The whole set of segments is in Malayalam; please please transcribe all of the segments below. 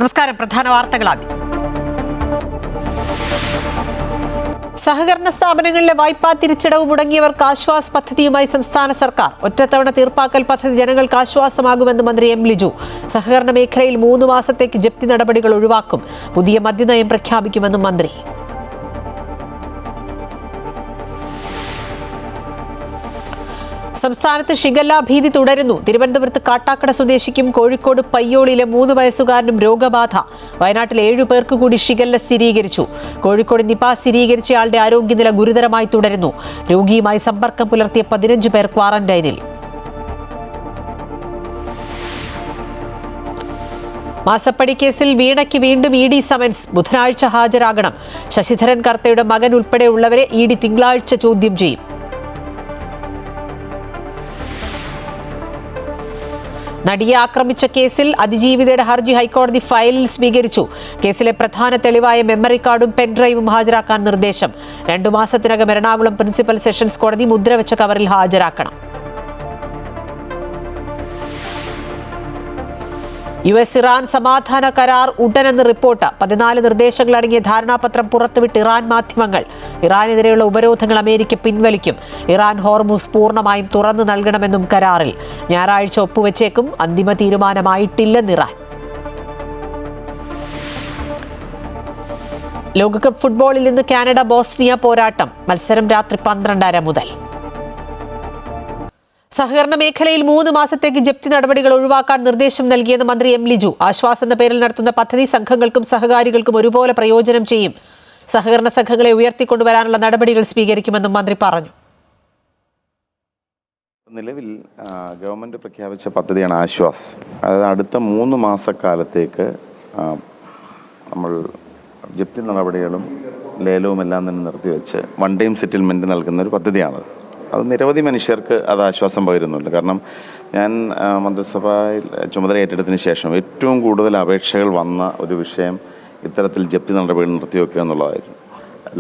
നമസ്കാരം. പ്രധാന വാർത്തകൾ ആദ്യം. സഹകരണ സ്ഥാപനങ്ങളിലെ വായ്പാ തിരിച്ചടവ് മുടങ്ങിയവർക്ക് ആശ്വാസ് പദ്ധതിയുമായി സംസ്ഥാന സർക്കാർ. ഒറ്റത്തവണ തീർപ്പാക്കൽ പദ്ധതി ജനങ്ങൾക്ക് ആശ്വാസമാകുമെന്ന് മന്ത്രി എം ലിജു. സഹകരണ മേഖലയിൽ 3 മാസത്തേക്ക് ജപ്തി നടപടികൾ ഒഴിവാക്കും. പുതിയ മദ്യനയം പ്രഖ്യാപിക്കുമെന്നും മന്ത്രി. സംസ്ഥാനത്ത് ഷിഗല്ല ഭീതി തുടരുന്നു. തിരുവനന്തപുരത്ത് കാട്ടാക്കട സ്വദേശിക്കും കോഴിക്കോട് പയ്യോളിയിലെ 3 വയസ്സുകാരനും രോഗബാധ. വയനാട്ടിൽ 7 പേർക്ക് കൂടി ഷിഗല്ല സ്ഥിരീകരിച്ചു. കോഴിക്കോട് നിപ സ്ഥിരീകരിച്ചയാളുടെ ആരോഗ്യനില ഗുരുതരമായി തുടരുന്നു. രോഗിയുമായി സമ്പർക്കം പുലർത്തിയ 15 പേർ ക്വാറന്റൈനിൽ. മാസപ്പടി കേസിൽ വീണയ്ക്ക് വീണ്ടും ഇ ഡി സമൻസ്. ബുധനാഴ്ച ഹാജരാകണം. ശശിധരൻ കർത്തയുടെ മകൻ ഉൾപ്പെടെയുള്ളവരെ ഇ ഡി തിങ്കളാഴ്ച ചോദ്യം ചെയ്യും. നടിയെ ആക്രമിച്ച കേസിൽ അതിജീവിതയുടെ ഹർജി ഹൈക്കോടതി ഫയലിൽ സ്വീകരിച്ചു. കേസിലെ പ്രധാന തെളിവായ മെമ്മറി കാർഡും പെൻഡ്രൈവും ഹാജരാക്കാൻ നിർദ്ദേശം. 2 മാസത്തിനകം എറണാകുളം പ്രിൻസിപ്പൽ സെഷൻസ് കോടതി മുദ്രവെച്ച കവറിൽ ഹാജരാക്കണം. US ഇറാൻ സമാധാന കരാർ ഉടനെന്ന് റിപ്പോർട്ട്. 14 നിർദ്ദേശങ്ങളടങ്ങിയ ധാരണാപത്രം പുറത്തുവിട്ട് ഇറാൻ മാധ്യമങ്ങൾ. ഇറാനെതിരെയുള്ള ഉപരോധങ്ങൾ അമേരിക്ക പിൻവലിക്കും. ഇറാൻ ഹോർമുസ് പൂർണ്ണമായും തുറന്നു നൽകണമെന്നും കരാറിൽ. ഞായറാഴ്ച ഒപ്പുവെച്ചേക്കും. അന്തിമ തീരുമാനമായിട്ടില്ലെന്ന് ഇറാൻ. ലോകകപ്പ് ഫുട്ബോളിൽ ഇന്ന് കാനഡ ബോസ്നിയ പോരാട്ടം. മത്സരം രാത്രി 12:30 മുതൽ. സഹകരണ മേഖലയിൽ 3 മാസത്തേക്ക് ജപ്തി നടപടികൾ ഒഴിവാക്കാൻ നിർദ്ദേശം നൽകിയെന്ന് മന്ത്രി എം ലിജു. ആശ്വാസ് എന്ന പേരിൽ നടത്തുന്ന പദ്ധതി സംഘങ്ങൾക്കും സഹകാരികൾക്കും ഒരുപോലെ പ്രയോജനം ചെയ്യും. സഹകരണ സംഘങ്ങളെ ഉയർത്തിക്കൊണ്ടുവരാനുള്ള നടപടികൾ സ്വീകരിക്കുമെന്നും മന്ത്രി പറഞ്ഞു. നിലവിൽ ഗവൺമെൻറ് പ്രഖ്യാപിച്ച പദ്ധതിയാണ് ആശ്വാസ്. അതായത് അടുത്ത 3 മാസക്കാലത്തേക്ക് നമ്മൾ ജപ്തി നടപടികളും ലേലവും എല്ലാം തന്നെ നിർത്തിവെച്ച് വൺ ടൈം സെറ്റിൽമെൻറ്റ് നൽകുന്ന ഒരു പദ്ധതിയാണ്. അത് നിരവധി മനുഷ്യർക്ക് അത് ആശ്വാസം പകരുന്നുണ്ട്. കാരണം ഞാൻ മന്ത്രിസഭയിൽ ചുമതല ഏറ്റെടുത്തതിന് ശേഷം ഏറ്റവും കൂടുതൽ അപേക്ഷകൾ വന്ന ഒരു വിഷയം ഇത്തരത്തിൽ ജപ്തി നടപടികൾ നിർത്തിവെക്കുക എന്നുള്ളതായിരുന്നു.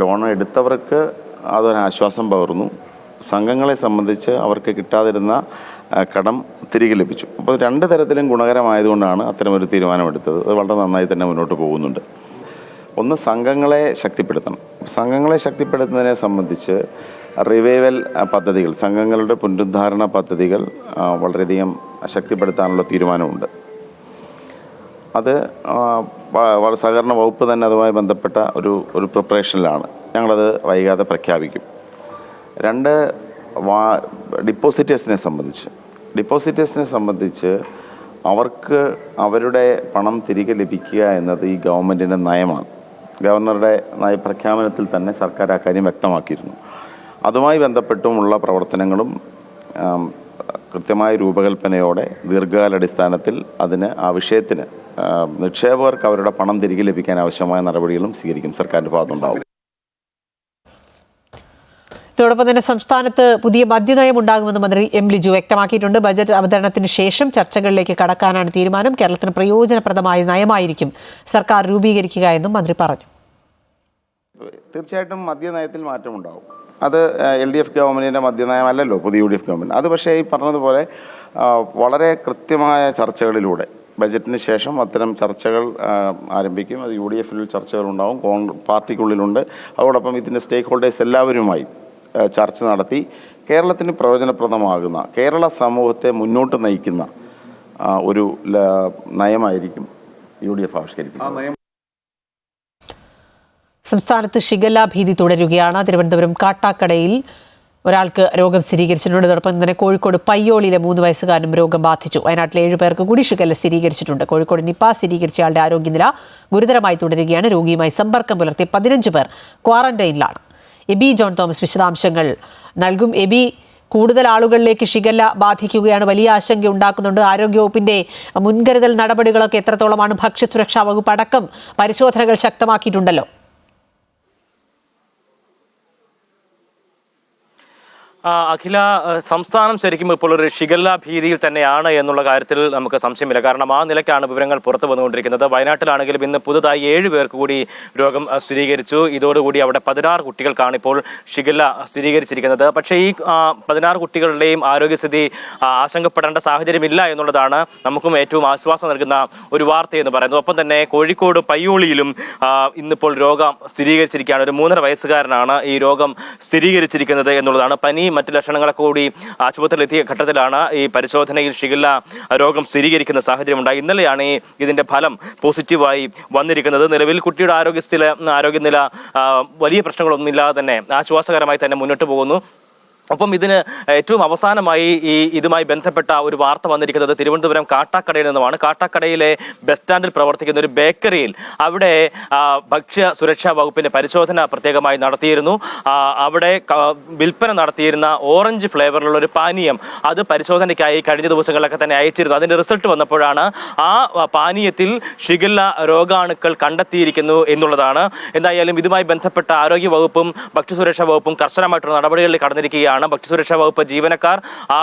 ലോൺ എടുത്തവർക്ക് അതൊരാശ്വാസം പകർന്നു. സംഘങ്ങളെ സംബന്ധിച്ച് അവർക്ക് കിട്ടാതിരുന്ന കടം തിരികെ ലഭിച്ചു. അപ്പോൾ 2 തരത്തിലും ഗുണകരമായതുകൊണ്ടാണ് അത്തരമൊരു തീരുമാനമെടുത്തത്. അത് വളരെ നന്നായി തന്നെ മുന്നോട്ട് പോകുന്നുണ്ട്. ഒന്ന്, സംഘങ്ങളെ ശക്തിപ്പെടുത്തണം. സംഘങ്ങളെ ശക്തിപ്പെടുത്തുന്നതിനെ സംബന്ധിച്ച് റിവൈവൽ പദ്ധതികൾ, സംഘങ്ങളുടെ പുനരുദ്ധാരണ പദ്ധതികൾ വളരെയധികം ശക്തിപ്പെടുത്താനുള്ള തീരുമാനമുണ്ട്. അത് സഹകരണ വകുപ്പ് തന്നെ അതുമായി ബന്ധപ്പെട്ട ഒരു പ്രിപ്പറേഷനിലാണ്. ഞങ്ങളത് വൈകാതെ പ്രഖ്യാപിക്കും. 2, ഡിപ്പോസിറ്റേഴ്സിനെ സംബന്ധിച്ച് അവർക്ക് അവരുടെ പണം തിരികെ ലഭിക്കുക എന്നത് ഈ ഗവൺമെൻറ്റിൻ്റെ നയമാണ്. ഗവർണറുടെ നയപ്രഖ്യാപനത്തിൽ തന്നെ സർക്കാർ ആ കാര്യം വ്യക്തമാക്കിയിരുന്നു. അതുമായി ബന്ധപ്പെട്ടുമുള്ള പ്രവർത്തനങ്ങളും കൃത്യമായ രൂപകൽപ്പനയോടെ ദീർഘകാലാടിസ്ഥാനത്തിൽ ആ വിഷയത്തിന് നിക്ഷേപകർക്ക് അവരുടെ പണം തിരികെ ലഭിക്കാൻ ആവശ്യമായ നടപടികളും സ്വീകരിക്കും. സർക്കാരിൻ്റെ ഭാഗത്തുണ്ടാവും. ഇതോടൊപ്പം തന്നെ സംസ്ഥാനത്ത് പുതിയ മദ്യനയം ഉണ്ടാകുമെന്ന് മന്ത്രി എം ലിജു വ്യക്തമാക്കിയിട്ടുണ്ട്. ബജറ്റ് അവതരണത്തിന് ശേഷം ചർച്ചകളിലേക്ക് കടക്കാനാണ് തീരുമാനം. കേരളത്തിന് പ്രയോജനപ്രദമായ നയമായിരിക്കും സർക്കാർ രൂപീകരിക്കുക എന്നും മന്ത്രി പറഞ്ഞു. തീർച്ചയായിട്ടും മദ്യനയത്തിൽ മാറ്റമുണ്ടാകും. അത് LDF ഗവൺമെൻറ്റിൻ്റെ മദ്യനയമല്ലല്ലോ പുതിയ UDF ഗവൺമെൻറ്. അത് പക്ഷേ ഈ പറഞ്ഞതുപോലെ വളരെ കൃത്യമായ ചർച്ചകളിലൂടെ ബജറ്റിന് ശേഷം അത്തരം ചർച്ചകൾ ആരംഭിക്കും. അത് UDFൽ ചർച്ചകളുണ്ടാവും, പാർട്ടിക്കുള്ളിലുണ്ട്. അതോടൊപ്പം ഇതിൻ്റെ സ്റ്റേക്ക് ഹോൾഡേഴ്സ് എല്ലാവരുമായി ചർച്ച നടത്തി കേരളത്തിന് പ്രയോജനപ്രദമാകുന്ന, കേരള സമൂഹത്തെ മുന്നോട്ട് നയിക്കുന്ന ഒരു നയമായിരിക്കും UDF ആവിഷ്കരിക്കുന്നത്. സംസ്ഥാനത്ത് ഷിഗല്ല ഭീതി തുടരുകയാണ്. തിരുവനന്തപുരം കാട്ടാക്കടയിൽ ഒരാൾക്ക് രോഗം സ്ഥിരീകരിച്ചിട്ടുണ്ട്. അതോടൊപ്പം തന്നെ കോഴിക്കോട് പയ്യോളിയിലെ 3 വയസ്സുകാരനും രോഗം ബാധിച്ചു. വയനാട്ടിലെ 7 പേർക്ക് കൂടി ഷിഗല്ല സ്ഥിരീകരിച്ചിട്ടുണ്ട്. കോഴിക്കോട് നിപ സ്ഥിരീകരിച്ചയാളുടെ ആരോഗ്യനില ഗുരുതരമായി തുടരുകയാണ്. രോഗിയുമായി സമ്പർക്കം പുലർത്തിയ 15 പേർ ക്വാറന്റൈനിലാണ്. എബി ജോൺ തോമസ് വിശദാംശങ്ങൾ നൽകും. എബി, കൂടുതൽ ആളുകളിലേക്ക് ഷിഗല്ല ബാധിക്കുകയാണ്, വലിയ ആശങ്ക ഉണ്ടാക്കുന്നുണ്ട്. ആരോഗ്യവകുപ്പിന്റെ മുൻകരുതൽ നടപടികളൊക്കെ എത്രത്തോളമാണ്? ഭക്ഷ്യസുരക്ഷാ വകുപ്പ് അടക്കം പരിശോധനകൾ ശക്തമാക്കിയിട്ടുണ്ടല്ലോ. അഖില, സംസ്ഥാനം ശരിക്കും ഇപ്പോൾ ഒരു ഷിഗല്ല ഭീതിയിൽ തന്നെയാണ് എന്നുള്ള കാര്യത്തിൽ നമുക്ക് സംശയമില്ല. കാരണം ആ നിലയ്ക്കാണ് വിവരങ്ങൾ പുറത്തു വന്നുകൊണ്ടിരിക്കുന്നത്. വയനാട്ടിലാണെങ്കിലും ഇന്ന് പുതുതായി 7 പേർക്ക് കൂടി രോഗം സ്ഥിരീകരിച്ചു. ഇതോടുകൂടി അവിടെ 16 കുട്ടികൾക്കാണ് ഇപ്പോൾ ഷിഗല്ല സ്ഥിരീകരിച്ചിരിക്കുന്നത്. പക്ഷേ ഈ 16 കുട്ടികളുടെയും ആരോഗ്യസ്ഥിതി ആശങ്കപ്പെടേണ്ട സാഹചര്യമില്ല എന്നുള്ളതാണ് നമുക്കും ഏറ്റവും ആശ്വാസം നൽകുന്ന ഒരു വാർത്തയെന്ന് പറയുന്നത്. ഒപ്പം തന്നെ കോഴിക്കോട് പയ്യോളിയിലും ഇന്നിപ്പോൾ രോഗം സ്ഥിരീകരിച്ചിരിക്കുകയാണ്. ഒരു 3.5 വയസ്സുകാരനാണ് ഈ രോഗം സ്ഥിരീകരിച്ചിരിക്കുന്നത് എന്നുള്ളതാണ്. പനി മറ്റ് ലക്ഷണങ്ങളൊക്കെ കൂടി ആശുപത്രിയിൽ എത്തിയ ഘട്ടത്തിലാണ് ഈ പരിശോധനയിൽ ഷിഗല്ല രോഗം സ്ഥിരീകരിക്കുന്ന സാഹചര്യം ഉണ്ടായി. ഇന്നലെയാണ് ഇതിന്റെ ഫലം പോസിറ്റീവായി വന്നിരിക്കുന്നത്. നിലവിൽ കുട്ടിയുടെ ആരോഗ്യനില വലിയ പ്രശ്നങ്ങളൊന്നുമില്ലാതെ തന്നെ ആശ്വാസകരമായി തന്നെ മുന്നോട്ട് പോകുന്നു. ഒപ്പം ഇതിന് ഏറ്റവും അവസാനമായി ഇതുമായി ബന്ധപ്പെട്ട ഒരു വാർത്ത വന്നിരിക്കുന്നത് തിരുവനന്തപുരം കാട്ടാക്കടയിൽ നിന്നുമാണ്. കാട്ടാക്കടയിലെ ബസ് സ്റ്റാൻഡിൽ പ്രവർത്തിക്കുന്ന ഒരു ബേക്കറിയിൽ അവിടെ ഭക്ഷ്യ സുരക്ഷാ വകുപ്പിന്റെ പരിശോധന പ്രത്യേകമായി നടത്തിയിരുന്നു. അവിടെ വിൽപ്പന നടത്തിയിരുന്ന ഓറഞ്ച് ഫ്ലേവറിലുള്ള ഒരു പാനീയം അത് പരിശോധനയ്ക്കായി കഴിഞ്ഞ ദിവസങ്ങളിലൊക്കെ തന്നെ അയച്ചിരുന്നു. അതിന്റെ റിസൾട്ട് വന്നപ്പോഴാണ് ആ പാനീയത്തിൽ ഷിഗല്ല രോഗാണുക്കൾ കണ്ടെത്തിയിരിക്കുന്നു എന്നുള്ളതാണ്. എന്തായാലും ഇതുമായി ബന്ധപ്പെട്ട ആരോഗ്യ വകുപ്പും ഭക്ഷ്യസുരക്ഷാ വകുപ്പും കർശനമായിട്ടുള്ള നടപടികളിൽ കടന്നിരിക്കുകയാണ്. ഭക്ഷ്യസുരക്ഷാ വകുപ്പ് ജീവനക്കാർ ആ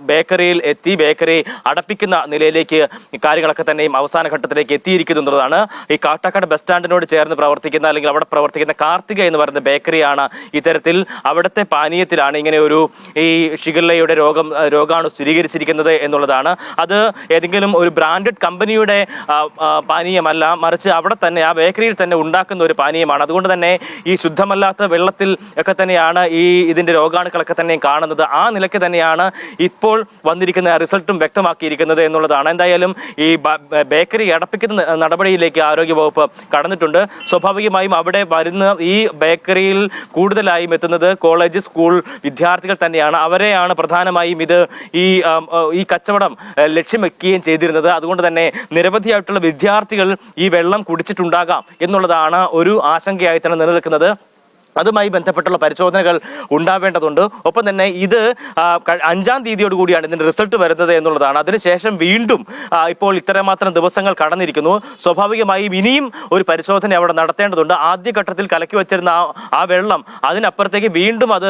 ബേക്കറിയിൽ എത്തി ബേക്കറി അടപ്പിക്കുന്ന നിലയിലേക്ക് കാര്യങ്ങളൊക്കെ തന്നെയും അവസാന ഘട്ടത്തിലേക്ക് എത്തിയിരിക്കുന്നു എന്നുള്ളതാണ്. ഈ കാട്ടാക്കട ബസ് സ്റ്റാൻഡിനോട് ചേർന്ന് പ്രവർത്തിക്കുന്ന അല്ലെങ്കിൽ അവിടെ പ്രവർത്തിക്കുന്ന കാർത്തിക എന്ന് പറയുന്ന ബേക്കറിയാണ് ഇത്തരത്തിൽ അവിടുത്തെ പാനീയത്തിലാണ് ഇങ്ങനെ ഒരു ഈ ഷിഗല്ലയുടെ രോഗാണു സ്ഥിരീകരിച്ചിരിക്കുന്നത് എന്നുള്ളതാണ്. അത് ഏതെങ്കിലും ഒരു ബ്രാൻഡഡ് കമ്പനിയുടെ പാനീയമല്ല, മറിച്ച് അവിടെ തന്നെ ആ ബേക്കറിയിൽ തന്നെ ഉണ്ടാക്കുന്ന ഒരു പാനീയമാണ്. അതുകൊണ്ട് തന്നെ ഈ ശുദ്ധമല്ലാത്ത വെള്ളത്തിൽ ഒക്കെ തന്നെയാണ് ഇതിന്റെ രോഗാണുക്കളൊക്കെ തന്നെ കാണുന്നത്. ആ നിലയ്ക്ക് തന്നെയാണ് ഇപ്പോൾ വന്നിരിക്കുന്ന റിസൾട്ടും വ്യക്തമാക്കിയിരിക്കുന്നത് എന്നുള്ളതാണ്. എന്തായാലും ഈ ബേക്കറി അടപ്പിക്കുന്ന നടപടിയിലേക്ക് ആരോഗ്യവകുപ്പ് കടന്നിട്ടുണ്ട്. സ്വാഭാവികമായും അവിടെ വരുന്ന ഈ ബേക്കറിയിൽ കൂടുതലായും എത്തുന്നത് കോളേജ് സ്കൂൾ വിദ്യാർത്ഥികൾ തന്നെയാണ്. അവരെയാണ് പ്രധാനമായും ഈ കച്ചവടം ലക്ഷ്യം വെക്കുകയും ചെയ്തിരുന്നത്. അതുകൊണ്ട് തന്നെ നിരവധിയായിട്ടുള്ള വിദ്യാർത്ഥികൾ ഈ വെള്ളം കുടിച്ചിട്ടുണ്ടാകാം എന്നുള്ളതാണ് ഒരു ആശങ്കയായി തന്നെ നിലനിൽക്കുന്നത്. അതുമായി ബന്ധപ്പെട്ടുള്ള പരിശോധനകൾ ഉണ്ടാവേണ്ടതുണ്ട്. ഒപ്പം തന്നെ ഇത് 5-ാം തീയതിയോടുകൂടിയാണ് ഇതിന്റെ റിസൾട്ട് വരുന്നത് എന്നുള്ളതാണ്. അതിനുശേഷം വീണ്ടും ഇപ്പോൾ ഇത്രമാത്രം ദിവസങ്ങൾ കടന്നിരിക്കുന്നു. സ്വാഭാവികമായും ഇനിയും ഒരു പരിശോധന അവിടെ നടത്തേണ്ടതുണ്ട്. ആദ്യഘട്ടത്തിൽ കലക്കി വെച്ചിരുന്ന ആ വെള്ളം അതിനപ്പുറത്തേക്ക് വീണ്ടും അത്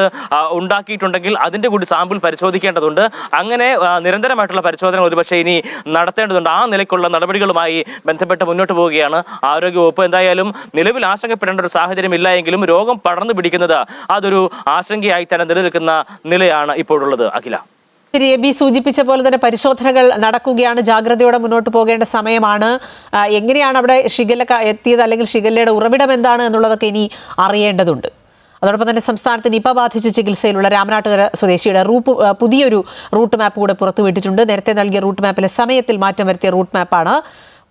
ഉണ്ടാക്കിയിട്ടുണ്ടെങ്കിൽ അതിന്റെ കൂടി സാമ്പിൾ പരിശോധിക്കേണ്ടതുണ്ട്. അങ്ങനെ നിരന്തരമായിട്ടുള്ള പരിശോധന ഒരുപക്ഷെ ഇനി നടത്തേണ്ടതുണ്ട്. ആ നിലയ്ക്കുള്ള നടപടികളുമായി ബന്ധപ്പെട്ട് മുന്നോട്ട് പോവുകയാണ് ആരോഗ്യവകുപ്പ്. എന്തായാലും നിലവിൽ ആശങ്കപ്പെടേണ്ട ഒരു സാഹചര്യമില്ല എങ്കിലും രോഗം പടർന്നു പിടിക്കുന്നത് അതൊരു ആശങ്കയായി തന്നെ നിലനിൽക്കുന്ന നിലയാണ് ഇപ്പോഴുള്ളത്. അഖില, ശരി, എബി സൂചിപ്പിച്ച പോലെ തന്നെ പരിശോധനകൾ നടക്കുകയാണ്. ജാഗ്രതയോടെ മുന്നോട്ട് പോകേണ്ട സമയമാണ്. എങ്ങനെയാണ് അവിടെ ഷിഗല്ല എത്തിയത് അല്ലെങ്കിൽ ഷിഗല്ലയുടെ ഉറവിടം എന്താണ് എന്നുള്ളതൊക്കെ ഇനി അറിയേണ്ടതുണ്ട്. അതോടൊപ്പം തന്നെ സംസ്ഥാനത്ത് നിപ ബാധിച്ച് ചികിത്സയിലുള്ള രാമനാട്ടുകര സ്വദേശിയുടെ പുതിയൊരു റൂട്ട് മാപ്പ് കൂടെ പുറത്തുവിട്ടിട്ടുണ്ട്. നേരത്തെ നൽകിയ റൂട്ട് മാപ്പിലെ സമയത്തിൽ മാറ്റം വരുത്തിയ റൂട്ട് മാപ്പാണ്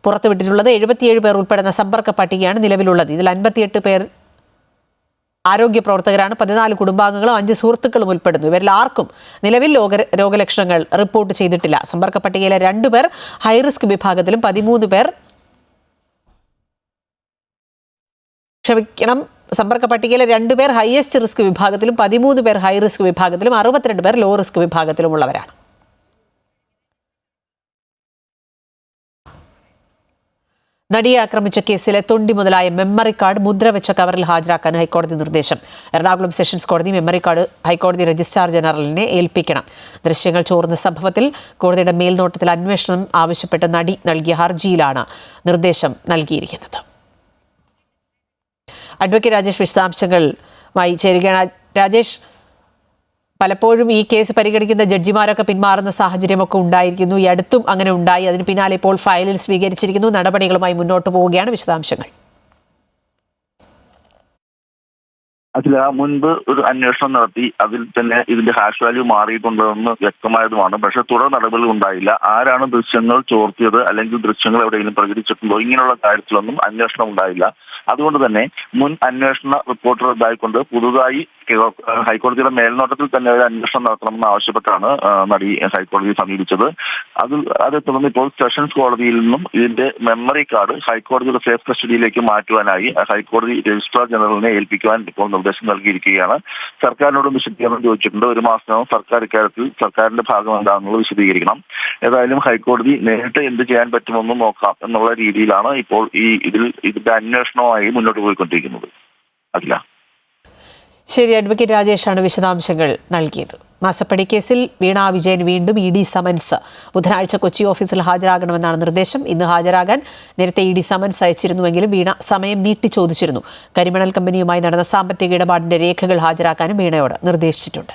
പുറത്തുവിട്ടിട്ടുള്ളത്. 77 പേർ ഉൾപ്പെടുന്ന സമ്പർക്ക പട്ടികയാണ് നിലവിലുള്ളത്. ഇതിൽ 58 പേർ ആരോഗ്യ പ്രവർത്തകരാണ്. 14 കുടുംബാംഗങ്ങളും 5 സുഹൃത്തുക്കളും ഉൾപ്പെടുന്നു. ഇവരിൽ ആർക്കും നിലവിൽ രോഗലക്ഷണങ്ങൾ റിപ്പോർട്ട് ചെയ്തിട്ടില്ല. സമ്പർക്ക പട്ടികയിലെ 2 പേർ ഹൈറിസ്ക് വിഭാഗത്തിലും 13 പേർ സമ്പർക്ക പട്ടികയിലെ 2 പേർ ഹയസ്റ്റ് റിസ്ക് വിഭാഗത്തിലും 13 പേർ ഹൈ റിസ്ക് വിഭാഗത്തിലും 62 പേർ ലോ റിസ്ക് വിഭാഗത്തിലുമുള്ളവരാണ്. നടിയെ ആക്രമിച്ച കേസിലെ തൊണ്ടി മുതലായ മെമ്മറി കാർഡ് മുദ്രവെച്ച കവറിൽ ഹാജരാക്കാൻ ഹൈക്കോടതി നിർദ്ദേശം. എറണാകുളം സെഷൻസ് കോടതി മെമ്മറി കാർഡ് ഹൈക്കോടതി രജിസ്ട്രാർ ജനറലിനെ ഏൽപ്പിക്കണം. ദൃശ്യങ്ങൾ ചോർന്ന സംഭവത്തിൽ കോടതിയുടെ മേൽനോട്ടത്തിൽ അന്വേഷണം ആവശ്യപ്പെട്ട് നടി നൽകിയ ഹർജിയിലാണ് നിർദ്ദേശം നൽകിയിരിക്കുന്നത്. അഡ്വക്കേറ്റ് രാജേഷ് വിശദാംശങ്ങളുമായി ചേരുകയാണ്. രാജേഷ്, പലപ്പോഴും ഈ കേസ് പരിഗണിക്കുന്ന ജഡ്ജിമാരൊക്കെ പിന്മാറുന്ന സാഹചര്യമൊക്കെ ഉണ്ടായിരിക്കുന്നു. ഈ അടുത്തും അങ്ങനെ ഉണ്ടായി. അതിന് പിന്നാലെ ഇപ്പോൾ ഫയലിൽ സ്വീകരിച്ചിരിക്കുന്നു. നടപടികളുമായി മുന്നോട്ട് പോവുകയാണ്. വിശദാംശങ്ങൾ. അതിൽ മുൻപ് ഒരു അന്വേഷണം നടത്തി അതിൽ തന്നെ ഇതിന്റെ ഹാഷ് വാല്യൂ മാറിയിട്ടുണ്ടെന്ന് വ്യക്തമായതുമാണ്. പക്ഷെ തുടർ നടപടികൾ ഉണ്ടായില്ല. ആരാണ് ദൃശ്യങ്ങൾ ചോർത്തിയത് അല്ലെങ്കിൽ ദൃശ്യങ്ങൾ എവിടെയെങ്കിലും പ്രചരിച്ചിട്ടുണ്ടോ, ഇങ്ങനെയുള്ള കാര്യത്തിലൊന്നും അന്വേഷണം ഉണ്ടായില്ല. അതുകൊണ്ട് തന്നെ മുൻ അന്വേഷണ റിപ്പോർട്ട് റദ്ദായിക്കൊണ്ട് പുതുതായി ഹൈക്കോടതിയുടെ മേൽനോട്ടത്തിൽ തന്നെ ഒരു അന്വേഷണം നടത്തണമെന്ന് ആവശ്യപ്പെട്ടാണ് നടി ഹൈക്കോടതിയെ സമീപിച്ചത്. അതേ തുടർന്ന് ഇപ്പോൾ സെഷൻസ് കോടതിയിൽ നിന്നും ഇതിന്റെ മെമ്മറി കാർഡ് ഹൈക്കോടതിയുടെ സേഫ് കസ്റ്റഡിയിലേക്ക് മാറ്റുവാനായി ഹൈക്കോടതി രജിസ്ട്രാർ ജനറലിനെ ഏൽപ്പിക്കുവാൻ ഇപ്പോൾ നിർദ്ദേശം നൽകിയിരിക്കുകയാണ്. സർക്കാരിനോടും വിശദീകരണം ചോദിച്ചിട്ടുണ്ട്. 1 മാസത്തിനകം സർക്കാർ ഇക്കാര്യത്തിൽ സർക്കാരിന്റെ ഭാഗം എന്താണെന്നുള്ളത് വിശദീകരിക്കണം. ഏതായാലും ഹൈക്കോടതി നേരിട്ട് എന്ത് ചെയ്യാൻ പറ്റുമെന്ന് നോക്കാം എന്നുള്ള രീതിയിലാണ് ഇപ്പോൾ ഇതിന്റെ അന്വേഷണവുമായി മുന്നോട്ട് പോയിക്കൊണ്ടിരിക്കുന്നത്. അതില്ല, ശരി, അഡ്വക്കേറ്റ് രാജേഷാണ് വിശദാംശങ്ങൾ നൽകിയത്. മാസപ്പടി കേസിൽ വീണ വിജയൻ വീണ്ടും ED സമൻസ്. ബുധനാഴ്ച കൊച്ചി ഓഫീസിൽ ഹാജരാകണമെന്നാണ് നിർദ്ദേശം. ഇന്ന് ഹാജരാകാൻ നേരത്തെ ED സമൻസ് അയച്ചിരുന്നുവെങ്കിലും വീണ സമയം നീട്ടി ചോദിച്ചിരുന്നു. കരിമണൽ കമ്പനിയുമായി നടന്ന സാമ്പത്തിക ഇടപാടിന്റെ രേഖകൾ ഹാജരാക്കാനും വീണയോട് നിർദ്ദേശിച്ചിട്ടുണ്ട്.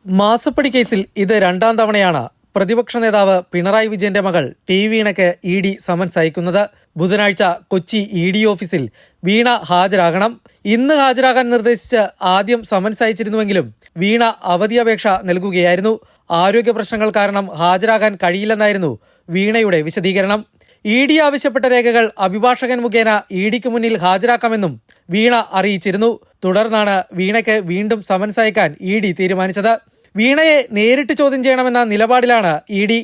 മാസപ്പടി കേസിൽ ഇത് രണ്ടാം തവണയാണ് പ്രതിപക്ഷ നേതാവ് പിണറായി വിജയന്റെ മകൾ വീണയ്ക്ക് ED സമൻസ് അയക്കുന്നത്. ബുധനാഴ്ച കൊച്ചി ED ഓഫീസിൽ വീണ ഹാജരാകണം. ഇന്ന് ഹാജരാകാൻ നിർദ്ദേശിച്ച് ആദ്യം സമൻസ് അയച്ചിരുന്നുവെങ്കിലും വീണ അവധി അപേക്ഷ നൽകുകയായിരുന്നു. ആരോഗ്യ പ്രശ്നങ്ങൾ കാരണം ഹാജരാകാൻ കഴിയില്ലെന്നായിരുന്നു വീണയുടെ വിശദീകരണം. ED ആവശ്യപ്പെട്ട രേഖകൾ അഭിഭാഷകൻ മുഖേന EDക്ക് മുന്നിൽ ഹാജരാക്കാമെന്നും വീണ അറിയിച്ചിരുന്നു. തുടർന്നാണ് വീണയ്ക്ക് വീണ്ടും സമൻസ് അയക്കാൻ ED തീരുമാനിച്ചത്. വീണയെ നേരിട്ട് ചോദ്യം ചെയ്യണമെന്ന നിലപാടിലാണ് ED.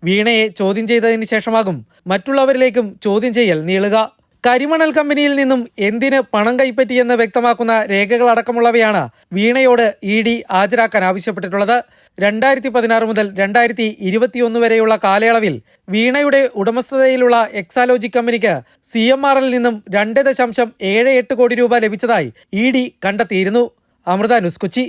വീണയെ ചോദ്യം ചെയ്തതിന് ശേഷമാകും മറ്റുള്ളവരിലേക്കും ചോദ്യം ചെയ്യൽ നീളുക. കരിമണൽ കമ്പനിയിൽ നിന്നും എന്തിന് പണം കൈപ്പറ്റിയെന്ന് വ്യക്തമാക്കുന്ന രേഖകളടക്കമുള്ളവയാണ് വീണയോട് ED ഹാജരാക്കാൻ ആവശ്യപ്പെട്ടിട്ടുള്ളത്. 2016 മുതൽ 2021 വരെയുള്ള കാലയളവിൽ വീണയുടെ ഉടമസ്ഥതയിലുള്ള എക്സാലോജി കമ്പനിക്ക് CMRL നിന്നും 2.78 കോടി രൂപ ലഭിച്ചതായി ED കണ്ടെത്തിയിരുന്നു. Amrita news, Kochi.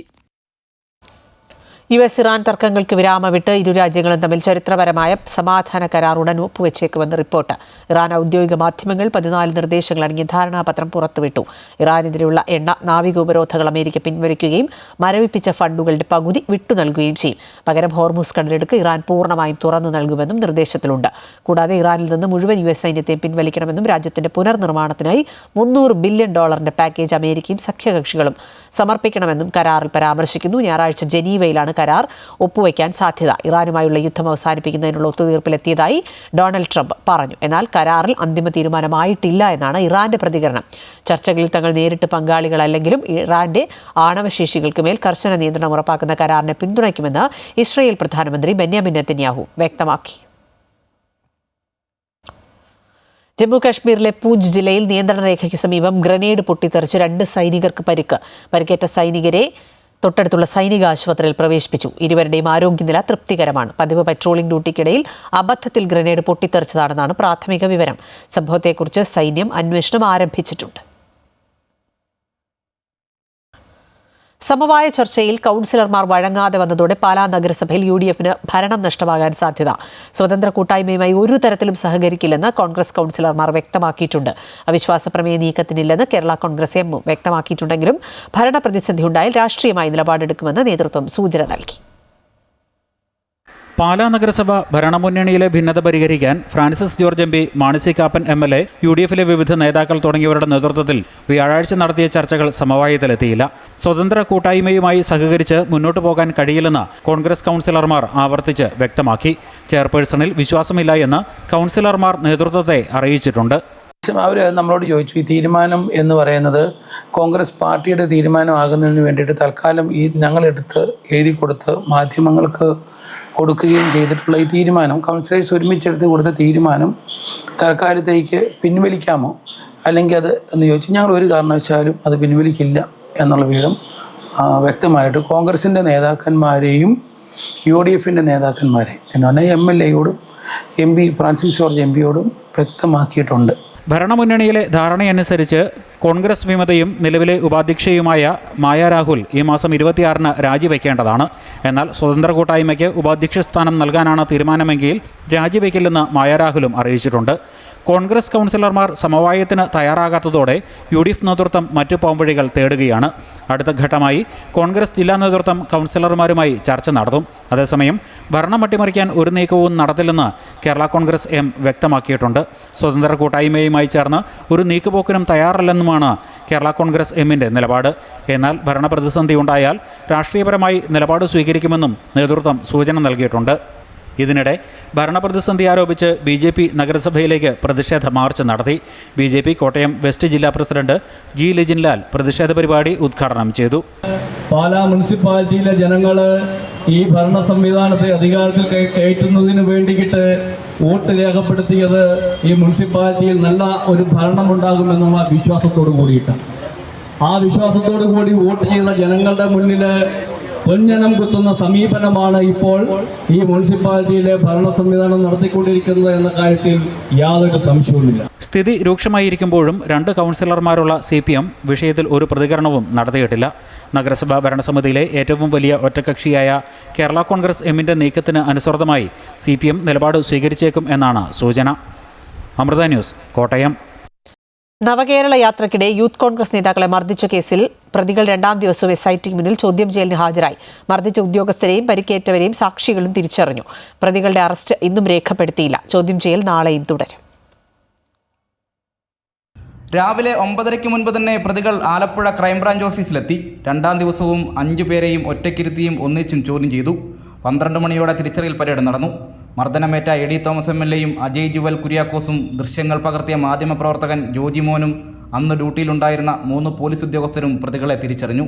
US Iran തർക്കങ്ങൾക്ക് വിരാമമിട്ട് ഇരു രാജ്യങ്ങളും തമ്മിൽ ചരിത്രപരമായ സമാധാന കരാർ ഉടൻ ഒപ്പുവെച്ചേക്കുമെന്ന് റിപ്പോർട്ട്. ഇറാൻ ഔദ്യോഗിക മാധ്യമങ്ങൾ 14 നിർദ്ദേശങ്ങൾ അടങ്ങിയ ധാരണാപത്രം പുറത്തുവിട്ടു. ഇറാനെതിരെയുള്ള എണ്ണ നാവിക ഉപരോധങ്ങൾ അമേരിക്ക പിൻവലിക്കുകയും മരവിപ്പിച്ച ഫണ്ടുകളുടെ പകുതി വിട്ടു നൽകുകയും ചെയ്യും. പകരം ഹോർമുസ് കടലിടുക്ക് ഇറാൻ പൂർണ്ണമായും തുറന്നു നൽകുമെന്നും നിർദ്ദേശത്തിലുണ്ട്. കൂടാതെ ഇറാനിൽ നിന്ന് മുഴുവൻ US സൈന്യത്തെയും പിൻവലിക്കണമെന്നും രാജ്യത്തിന്റെ പുനർനിർമ്മാണത്തിനായി $300 ബില്യൺ പാക്കേജ് അമേരിക്കയും സഖ്യകക്ഷികളും സമർപ്പിക്കണമെന്നും കരാറിൽ പരാമർശിക്കുന്നു. ഞായറാഴ്ച ജനീവയിലാണ് കരാർ ഒപ്പുവയ്ക്കാൻ സാധ്യത. ഇറാനുമായുള്ള യുദ്ധം അവസാനിപ്പിക്കുന്നതിനുള്ള ഒത്തുതീർപ്പിലെത്തിയതായി ഡൊണാൾഡ് ട്രംപ് പറഞ്ഞു. എന്നാൽ കരാറിൽ അന്തിമ തീരുമാനമായിട്ടില്ല എന്നാണ് ഇറാന്റെ പ്രതികരണം. ചർച്ചകളിൽ തങ്ങൾ നേരിട്ട് പങ്കാളികളല്ലെങ്കിലും ഇറാന്റെ ആണവശേഷികൾക്ക് മേൽ കർശന നിയന്ത്രണം ഉറപ്പാക്കുന്ന കരാറിനെ പിന്തുണയ്ക്കുമെന്ന് ഇസ്രയേൽ പ്രധാനമന്ത്രി ബെന്യാമിൻ നെതന്യാഹു വ്യക്തമാക്കി. ജമ്മു കാശ്മീരിലെ പൂഞ്ച് ജില്ലയിൽ നിയന്ത്രണ രേഖയ്ക്ക് സമീപം ഗ്രനേഡ് പൊട്ടിത്തെറിച്ച് 2 സൈനികർക്ക് പരിക്കേറ്റ സൈനികരെ തൊട്ടടുത്തുള്ള സൈനിക ആശുപത്രിയിൽ പ്രവേശിപ്പിച്ചു. ഇരുവരുടെയും ആരോഗ്യനില തൃപ്തികരമാണ്. പതിവ് പട്രോളിംഗ് ഡ്യൂട്ടിക്കിടയിൽ അബദ്ധത്തിൽ ഗ്രനേഡ് പൊട്ടിത്തെറിച്ചതാണെന്നാണ് പ്രാഥമിക വിവരം. സംഭവത്തെക്കുറിച്ച് സൈന്യം അന്വേഷണം ആരംഭിച്ചിട്ടുണ്ട്. സമവായ ചർച്ചയിൽ കൗൺസിലർമാർ വഴങ്ങാതെ വന്നതോടെ പാലാ നഗരസഭയിൽ UDFന് ഭരണം നഷ്ടമാകാൻ സാധ്യത. സ്വതന്ത്ര കൂട്ടായ്മയുമായി ഒരു തരത്തിലും സഹകരിക്കില്ലെന്ന് കോൺഗ്രസ് കൗൺസിലർമാർ വ്യക്തമാക്കിയിട്ടുണ്ട്. അവിശ്വാസ പ്രമേയ നീക്കത്തിനില്ലെന്ന് കേരള കോൺഗ്രസ് എം വ്യക്തമാക്കിയിട്ടുണ്ടെങ്കിലും ഭരണപ്രതിസന്ധി ഉണ്ടായാൽ രാഷ്ട്രീയമായി നിലപാടെടുക്കുമെന്ന് നേതൃത്വം സൂചന നൽകി. പാലാ നഗരസഭ ഭരണമുന്നണിയിലെ ഭിന്നത പരിഹരിക്കാൻ Francis George MP, Mani C Kappan MLA, UDFിലെ വിവിധ നേതാക്കൾ തുടങ്ങിയവരുടെ നേതൃത്വത്തിൽ വ്യാഴാഴ്ച നടത്തിയ ചർച്ചകൾ സമവായത്തിലെത്തിയില്ല. സ്വതന്ത്ര കൂട്ടായ്മയുമായി സഹകരിച്ച് മുന്നോട്ട് പോകാൻ കഴിയില്ലെന്ന് കോൺഗ്രസ് കൗൺസിലർമാർ ആവർത്തിച്ച് വ്യക്തമാക്കി. ചെയർപേഴ്സണിൽ വിശ്വാസമില്ല എന്ന് കൗൺസിലർമാർ നേതൃത്വത്തെ അറിയിച്ചിട്ടുണ്ട്. അവർ നമ്മളോട് ചോദിച്ചു, ഈ തീരുമാനം എന്ന് പറയുന്നത് കോൺഗ്രസ് പാർട്ടിയുടെ തീരുമാനമാകുന്നതിന് വേണ്ടിയിട്ട് തൽക്കാലം ഈ ഞങ്ങളെടുത്ത് എഴുതി കൊടുത്ത് മാധ്യമങ്ങൾക്ക് കൊടുക്കുകയും ചെയ്തിട്ടുള്ള ഈ തീരുമാനം, കൗൺസിലേഴ്സ് ഒരുമിച്ചെടുത്ത് കൊടുത്ത തീരുമാനം തൽക്കാലത്തേക്ക് പിൻവലിക്കാമോ അല്ലെങ്കിൽ അത് എന്ന് ചോദിച്ചു. ഞങ്ങൾ ഒരു കാരണവശാലും അത് പിൻവലിക്കില്ല എന്നുള്ള വിവരം വ്യക്തമായിട്ട് കോൺഗ്രസിൻ്റെ നേതാക്കന്മാരെയും UDFിൻ്റെ നേതാക്കന്മാരെയും എന്ന് പറഞ്ഞാൽ MLAയോടും MP ഫ്രാൻസിസ് ജോർജ് MPയോടും വ്യക്തമാക്കിയിട്ടുണ്ട്. ഭരണമുന്നണിയിലെ ധാരണയനുസരിച്ച് കോൺഗ്രസ് വിമതയും നിലവിലെ ഉപാധ്യക്ഷയുമായ മായ രാഹുൽ ഈ മാസം 26-ന് രാജിവെക്കേണ്ടതാണ്. എന്നാൽ സ്വതന്ത്ര കൂട്ടായ്മയ്ക്ക് ഉപാധ്യക്ഷ സ്ഥാനം നൽകാനാണ് തീരുമാനമെങ്കിൽ രാജിവെക്കില്ലെന്ന് മായ രാഹുലും അറിയിച്ചിട്ടുണ്ട്. കോൺഗ്രസ് കൗൺസിലർമാർ സമവായത്തിന് തയ്യാറാകാത്തതോടെ UDF നേതൃത്വം മറ്റു പോംവഴികൾ തേടുകയാണ്. അടുത്ത ഘട്ടമായി കോൺഗ്രസ് ജില്ലാ നേതൃത്വം കൗൺസിലർമാരുമായി ചർച്ച നടത്തും. അതേസമയം ഭരണം അട്ടിമറിക്കാൻ ഒരു നീക്കവും നടത്തില്ലെന്ന് കേരള കോൺഗ്രസ് M വ്യക്തമാക്കിയിട്ടുണ്ട്. സ്വതന്ത്ര കൂട്ടായ്മയുമായി ചേർന്ന് ഒരു നീക്കുപോക്കിനും തയ്യാറല്ലെന്നുമാണ് കേരള കോൺഗ്രസ് Mന്റെ നിലപാട്. എന്നാൽ ഭരണപ്രതിസന്ധി ഉണ്ടായാൽ രാഷ്ട്രീയപരമായി നിലപാട് സ്വീകരിക്കുമെന്നും നേതൃത്വം സൂചന നൽകിയിട്ടുണ്ട്. ഇതിനിടെ ഭരണപ്രതിസന്ധി ആരോപിച്ച് BJP നഗരസഭയിലേക്ക് പ്രതിഷേധ മാർച്ച് നടത്തി. BJP കോട്ടയം വെസ്റ്റ് ജില്ലാ പ്രസിഡന്റ് G. ലിജിൻലാൽ പ്രതിഷേധ പരിപാടി ഉദ്ഘാടനം ചെയ്തു. പാലാ മുനിസിപ്പാലിറ്റിയിലെ ജനങ്ങൾ ഈ ഭരണ സംവിധാനത്തെ അധികാരത്തിൽ കയറ്റുന്നതിന് വേണ്ടിയിട്ട് വോട്ട് രേഖപ്പെടുത്തിയത് ഈ മുനിസിപ്പാലിറ്റിയിൽ നല്ല ഒരു ഭരണമുണ്ടാകുമെന്നുള്ള വിശ്വാസത്തോടു കൂടിയിട്ടാണ്. ആ വിശ്വാസത്തോടു കൂടി വോട്ട് ചെയ്ത ജനങ്ങളുടെ മുന്നിൽ പൊൻജനം കുത്തുന്ന സമീപനമാണ് ഇപ്പോൾ ഈ മുനിസിപ്പാലിറ്റിയിലെ ഭരണ സംവിധാനം നടത്തിക്കൊണ്ടിരിക്കുന്നത് എന്ന കാര്യത്തിൽ യാതൊരു സംശയവുമില്ല. സ്ഥിതി രൂക്ഷമായിരിക്കുമ്പോഴും 2 കൗൺസിലർമാരുള്ള CPM വിഷയത്തിൽ ഒരു പ്രതികരണവും നടത്തിയിട്ടില്ല. നഗരസഭാ ഭരണസമിതിയിലെ ഏറ്റവും വലിയ ഒറ്റകക്ഷിയായ കേരള കോൺഗ്രസ് എമ്മിൻ്റെ നീക്കത്തിന് അനുസൃതമായി CPM നിലപാട് സ്വീകരിച്ചേക്കും എന്നാണ് സൂചന. അമൃത ന്യൂസ്, കോട്ടയം. നവകേരള യാത്രയ്ക്കിടെ യൂത്ത് കോൺഗ്രസ് നേതാക്കളെ മർദ്ദിച്ച കേസിൽ പ്രതികൾ 2ാം ദിവസവും SIT മുന്നിൽ ചോദ്യം ചെയ്യലിന് ഹാജരായി. മർദ്ദിച്ച ഉദ്യോഗസ്ഥരെയും പരിക്കേറ്റവരെയും സാക്ഷികളും തിരിച്ചറിഞ്ഞു. പ്രതികളുടെ അറസ്റ്റ് ഇന്നും രേഖപ്പെടുത്തിയില്ല. ചോദ്യം ചെയ്യൽ നാളെയും തുടരും. രാവിലെ 9:30 മുൻപ് തന്നെ പ്രതികൾ ആലപ്പുഴ ക്രൈംബ്രാഞ്ച് ഓഫീസിലെത്തി. 2ാം ദിവസവും 5 പേരെയും ഒറ്റയ്ക്കിരുത്തിയും ഒന്നിച്ചും ചോദ്യം ചെയ്തു. 12 മണിയോടെ തിരിച്ചറിയൽ പരേഡ് നടന്നു. മർദ്ദനമേറ്റ AD തോമസ് MLAയും അജയ് ജുവൽ കുര്യാക്കോസും ദൃശ്യങ്ങൾ പകർത്തിയ മാധ്യമപ്രവർത്തകൻ ജോജി മോനും അന്ന് ഡ്യൂട്ടിയിലുണ്ടായിരുന്ന 3 പോലീസ് ഉദ്യോഗസ്ഥരും പ്രതികളെ തിരിച്ചറിഞ്ഞു.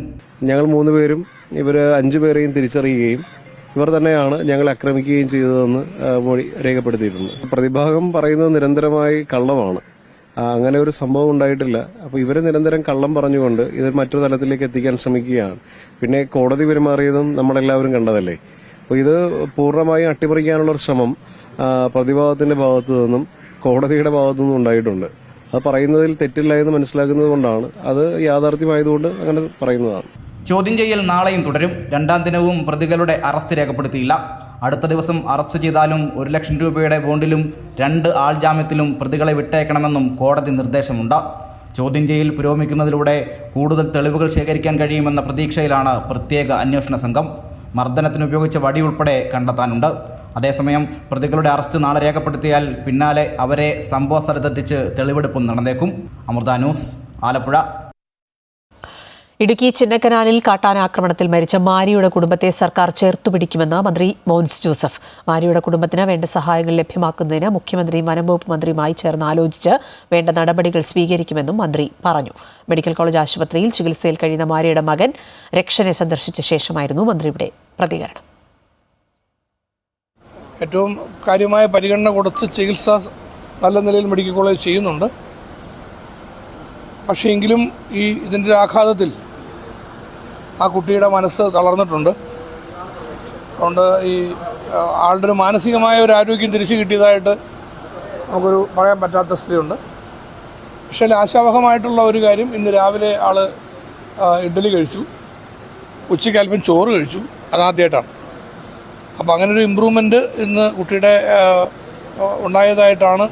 ഞങ്ങൾ 3 പേരും ഇവർ 5 പേരെയും തിരിച്ചറിയുകയും ഇവർ തന്നെയാണ് ഞങ്ങളെ ആക്രമിക്കുകയും ചെയ്തതെന്ന് മൊഴി രേഖപ്പെടുത്തിയിട്ടുണ്ട്. പ്രതിഭാഗം പറയുന്നത് നിരന്തരമായി കള്ളമാണ്. അങ്ങനെ ഒരു സംഭവം ഉണ്ടായിട്ടില്ല. അപ്പോൾ ഇവർ നിരന്തരം കള്ളം പറഞ്ഞുകൊണ്ട് ഇത് മറ്റൊരു തലത്തിലേക്ക് എത്തിക്കാൻ ശ്രമിക്കുകയാണ്. പിന്നെ കോടതി പെരുമാറിയതും നമ്മളെല്ലാവരും കണ്ടതല്ലേ. അപ്പോൾ ഇത് പൂർണ്ണമായും അട്ടിമറിക്കാനുള്ളൊരു ശ്രമം പ്രതിഭാഗത്തിന്റെ ഭാഗത്തു നിന്നും കോടതിയുടെ ഭാഗത്തു നിന്നും ഉണ്ടായിട്ടുണ്ട്. അത് പറയുന്നതിൽ തെറ്റില്ല എന്ന് മനസ്സിലാക്കുന്നത് കൊണ്ടാണ്, അത് യാഥാർത്ഥ്യമായതുകൊണ്ട് അങ്ങനെ പറയുന്നതാണ്. ചോദ്യം ചെയ്യൽ നാളെയും തുടരും. 2ാം ദിനവും പ്രതികളുടെ അറസ്റ്റ് രേഖപ്പെടുത്തിയില്ല. അടുത്ത ദിവസം അറസ്റ്റ് ചെയ്താലും 1 ലക്ഷം രൂപയുടെ ബോണ്ടിലും 2 ആൾ ജാമ്യത്തിലും പ്രതികളെ വിട്ടയക്കണമെന്നും കോടതി നിർദ്ദേശമുണ്ട്. ചോദ്യം ചെയ്യൽ പുരോഗമിക്കുന്നതിലൂടെ കൂടുതൽ തെളിവുകൾ ശേഖരിക്കാൻ കഴിയുമെന്ന പ്രതീക്ഷയിലാണ് പ്രത്യേക അന്വേഷണ സംഘം. മർദ്ദനത്തിന് ഉപയോഗിച്ച വടി ഉൾപ്പെടെ കണ്ടെത്താനുണ്ട്. അതേസമയം പ്രതികളുടെ അറസ്റ്റ് നാളെ രേഖപ്പെടുത്തിയാൽ പിന്നാലെ അവരെ സംഭവ സ്ഥലത്തെത്തിച്ച് തെളിവെടുപ്പും നടന്നേക്കും. അമൃത ന്യൂസ്, ആലപ്പുഴ. ഇടുക്കി ചിന്നക്കനാലിൽ കാട്ടാന ആക്രമണത്തിൽ മരിച്ച മാരിയുടെ കുടുംബത്തെ സർക്കാർ ചേർത്തുപിടിക്കുമെന്ന് മന്ത്രി മോൻസ് ജോസഫ്. മാരിയുടെ കുടുംബത്തിന് വേണ്ട സഹായങ്ങൾ ലഭ്യമാക്കുന്നതിന് മുഖ്യമന്ത്രിയും വനംവകുപ്പ് മന്ത്രിയുമായി ചേർന്ന് ആലോചിച്ച് വേണ്ട നടപടികൾ സ്വീകരിക്കുമെന്നും മന്ത്രി പറഞ്ഞു. മെഡിക്കൽ കോളേജ് ആശുപത്രിയിൽ ചികിത്സയിൽ കഴിയുന്ന മാരിയുടെ മകൻ രക്ഷനെ സന്ദർശിച്ച ശേഷമായിരുന്നു മന്ത്രിയുടെ പ്രതികരണം. ഏറ്റവും കാര്യമായ പരിഗണന കൊടുത്ത് ചികിത്സ നല്ല നിലയിൽ മെഡിക്കൽ കോളേജ് ചെയ്യുന്നുണ്ട്. പക്ഷേ എങ്കിലും ഇതിൻ്റെ ആഘാതത്തിൽ ആ കുട്ടിയുടെ മനസ്സ് തളർന്നിട്ടുണ്ട്. അതുകൊണ്ട് ആളുടെ ഒരു മാനസികമായ ഒരു ആരോഗ്യം തിരിച്ചു കിട്ടിയതായിട്ട് നമുക്കൊരു പറയാൻ പറ്റാത്ത സ്ഥിതിയുണ്ട്. പക്ഷേ ആശാവഹമായിട്ടുള്ള ഒരു കാര്യം, ഇന്ന് രാവിലെ ആൾ ഇഡ്ഡലി കഴിച്ചു, ഉച്ചയ്ക്ക് അല്പം ചോറ് കഴിച്ചു. അതാദ്യമായിട്ടാണ്. അപ്പോൾ അങ്ങനൊരു ഇമ്പ്രൂവ്മെൻറ്റ് ഇന്ന് കുട്ടിയുടെ ഉണ്ടായതായിട്ടാണ്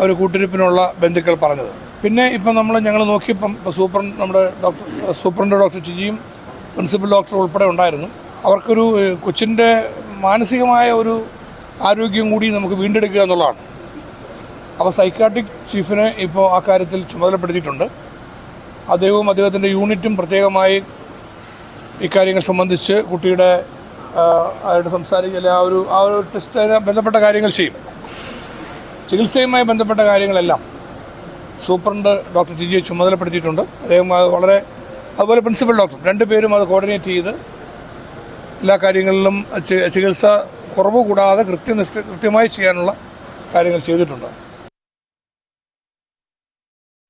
ഒരു കൂട്ടിരിപ്പിനുള്ള ബന്ധുക്കൾ പറഞ്ഞത്. പിന്നെ ഇപ്പം ഞങ്ങൾ നോക്കിയപ്പം നമ്മുടെ സൂപ്രണ്ട് ഡോക്ടർ ടിജിയും പ്രിൻസിപ്പൽ ഡോക്ടർ ഉൾപ്പെടെ ഉണ്ടായിരുന്നു. അവർക്കൊരു കൊച്ചിൻ്റെ മാനസികമായ ഒരു ആരോഗ്യം കൂടി നമുക്ക് വീണ്ടെടുക്കുക എന്നുള്ളതാണ്. അപ്പോൾ സൈക്കാട്രിക് ചീഫിനെ ഇപ്പോൾ ആ കാര്യത്തിൽ ചുമതലപ്പെടുത്തിയിട്ടുണ്ട്. അദ്ദേഹവും അദ്ദേഹത്തിൻ്റെ യൂണിറ്റും പ്രത്യേകമായി ഇക്കാര്യങ്ങൾ സംബന്ധിച്ച് കുട്ടിയുടെ ആയിട്ട് സംസാരിക്കുക, ആ ഒരു ടെസ്റ്റിന് ബന്ധപ്പെട്ട കാര്യങ്ങൾ ചെയ്യും. ചികിത്സയുമായി ബന്ധപ്പെട്ട കാര്യങ്ങളെല്ലാം സൂപ്രണ്ട് ഡോക്ടർ ടിജിയെ ചുമതലപ്പെടുത്തിയിട്ടുണ്ട്. അദ്ദേഹം അതുപോലെ പ്രിൻസിപ്പൽ ഡോക്ടർ 2 പേരും അത് കോർഡിനേറ്റ് ചെയ്ത് എല്ലാ കാര്യങ്ങളിലും ചികിത്സ കുറവ് കൂടാതെ കൃത്യമായി ചെയ്യാനുള്ള കാര്യങ്ങൾ ചെയ്തിട്ടുണ്ട്.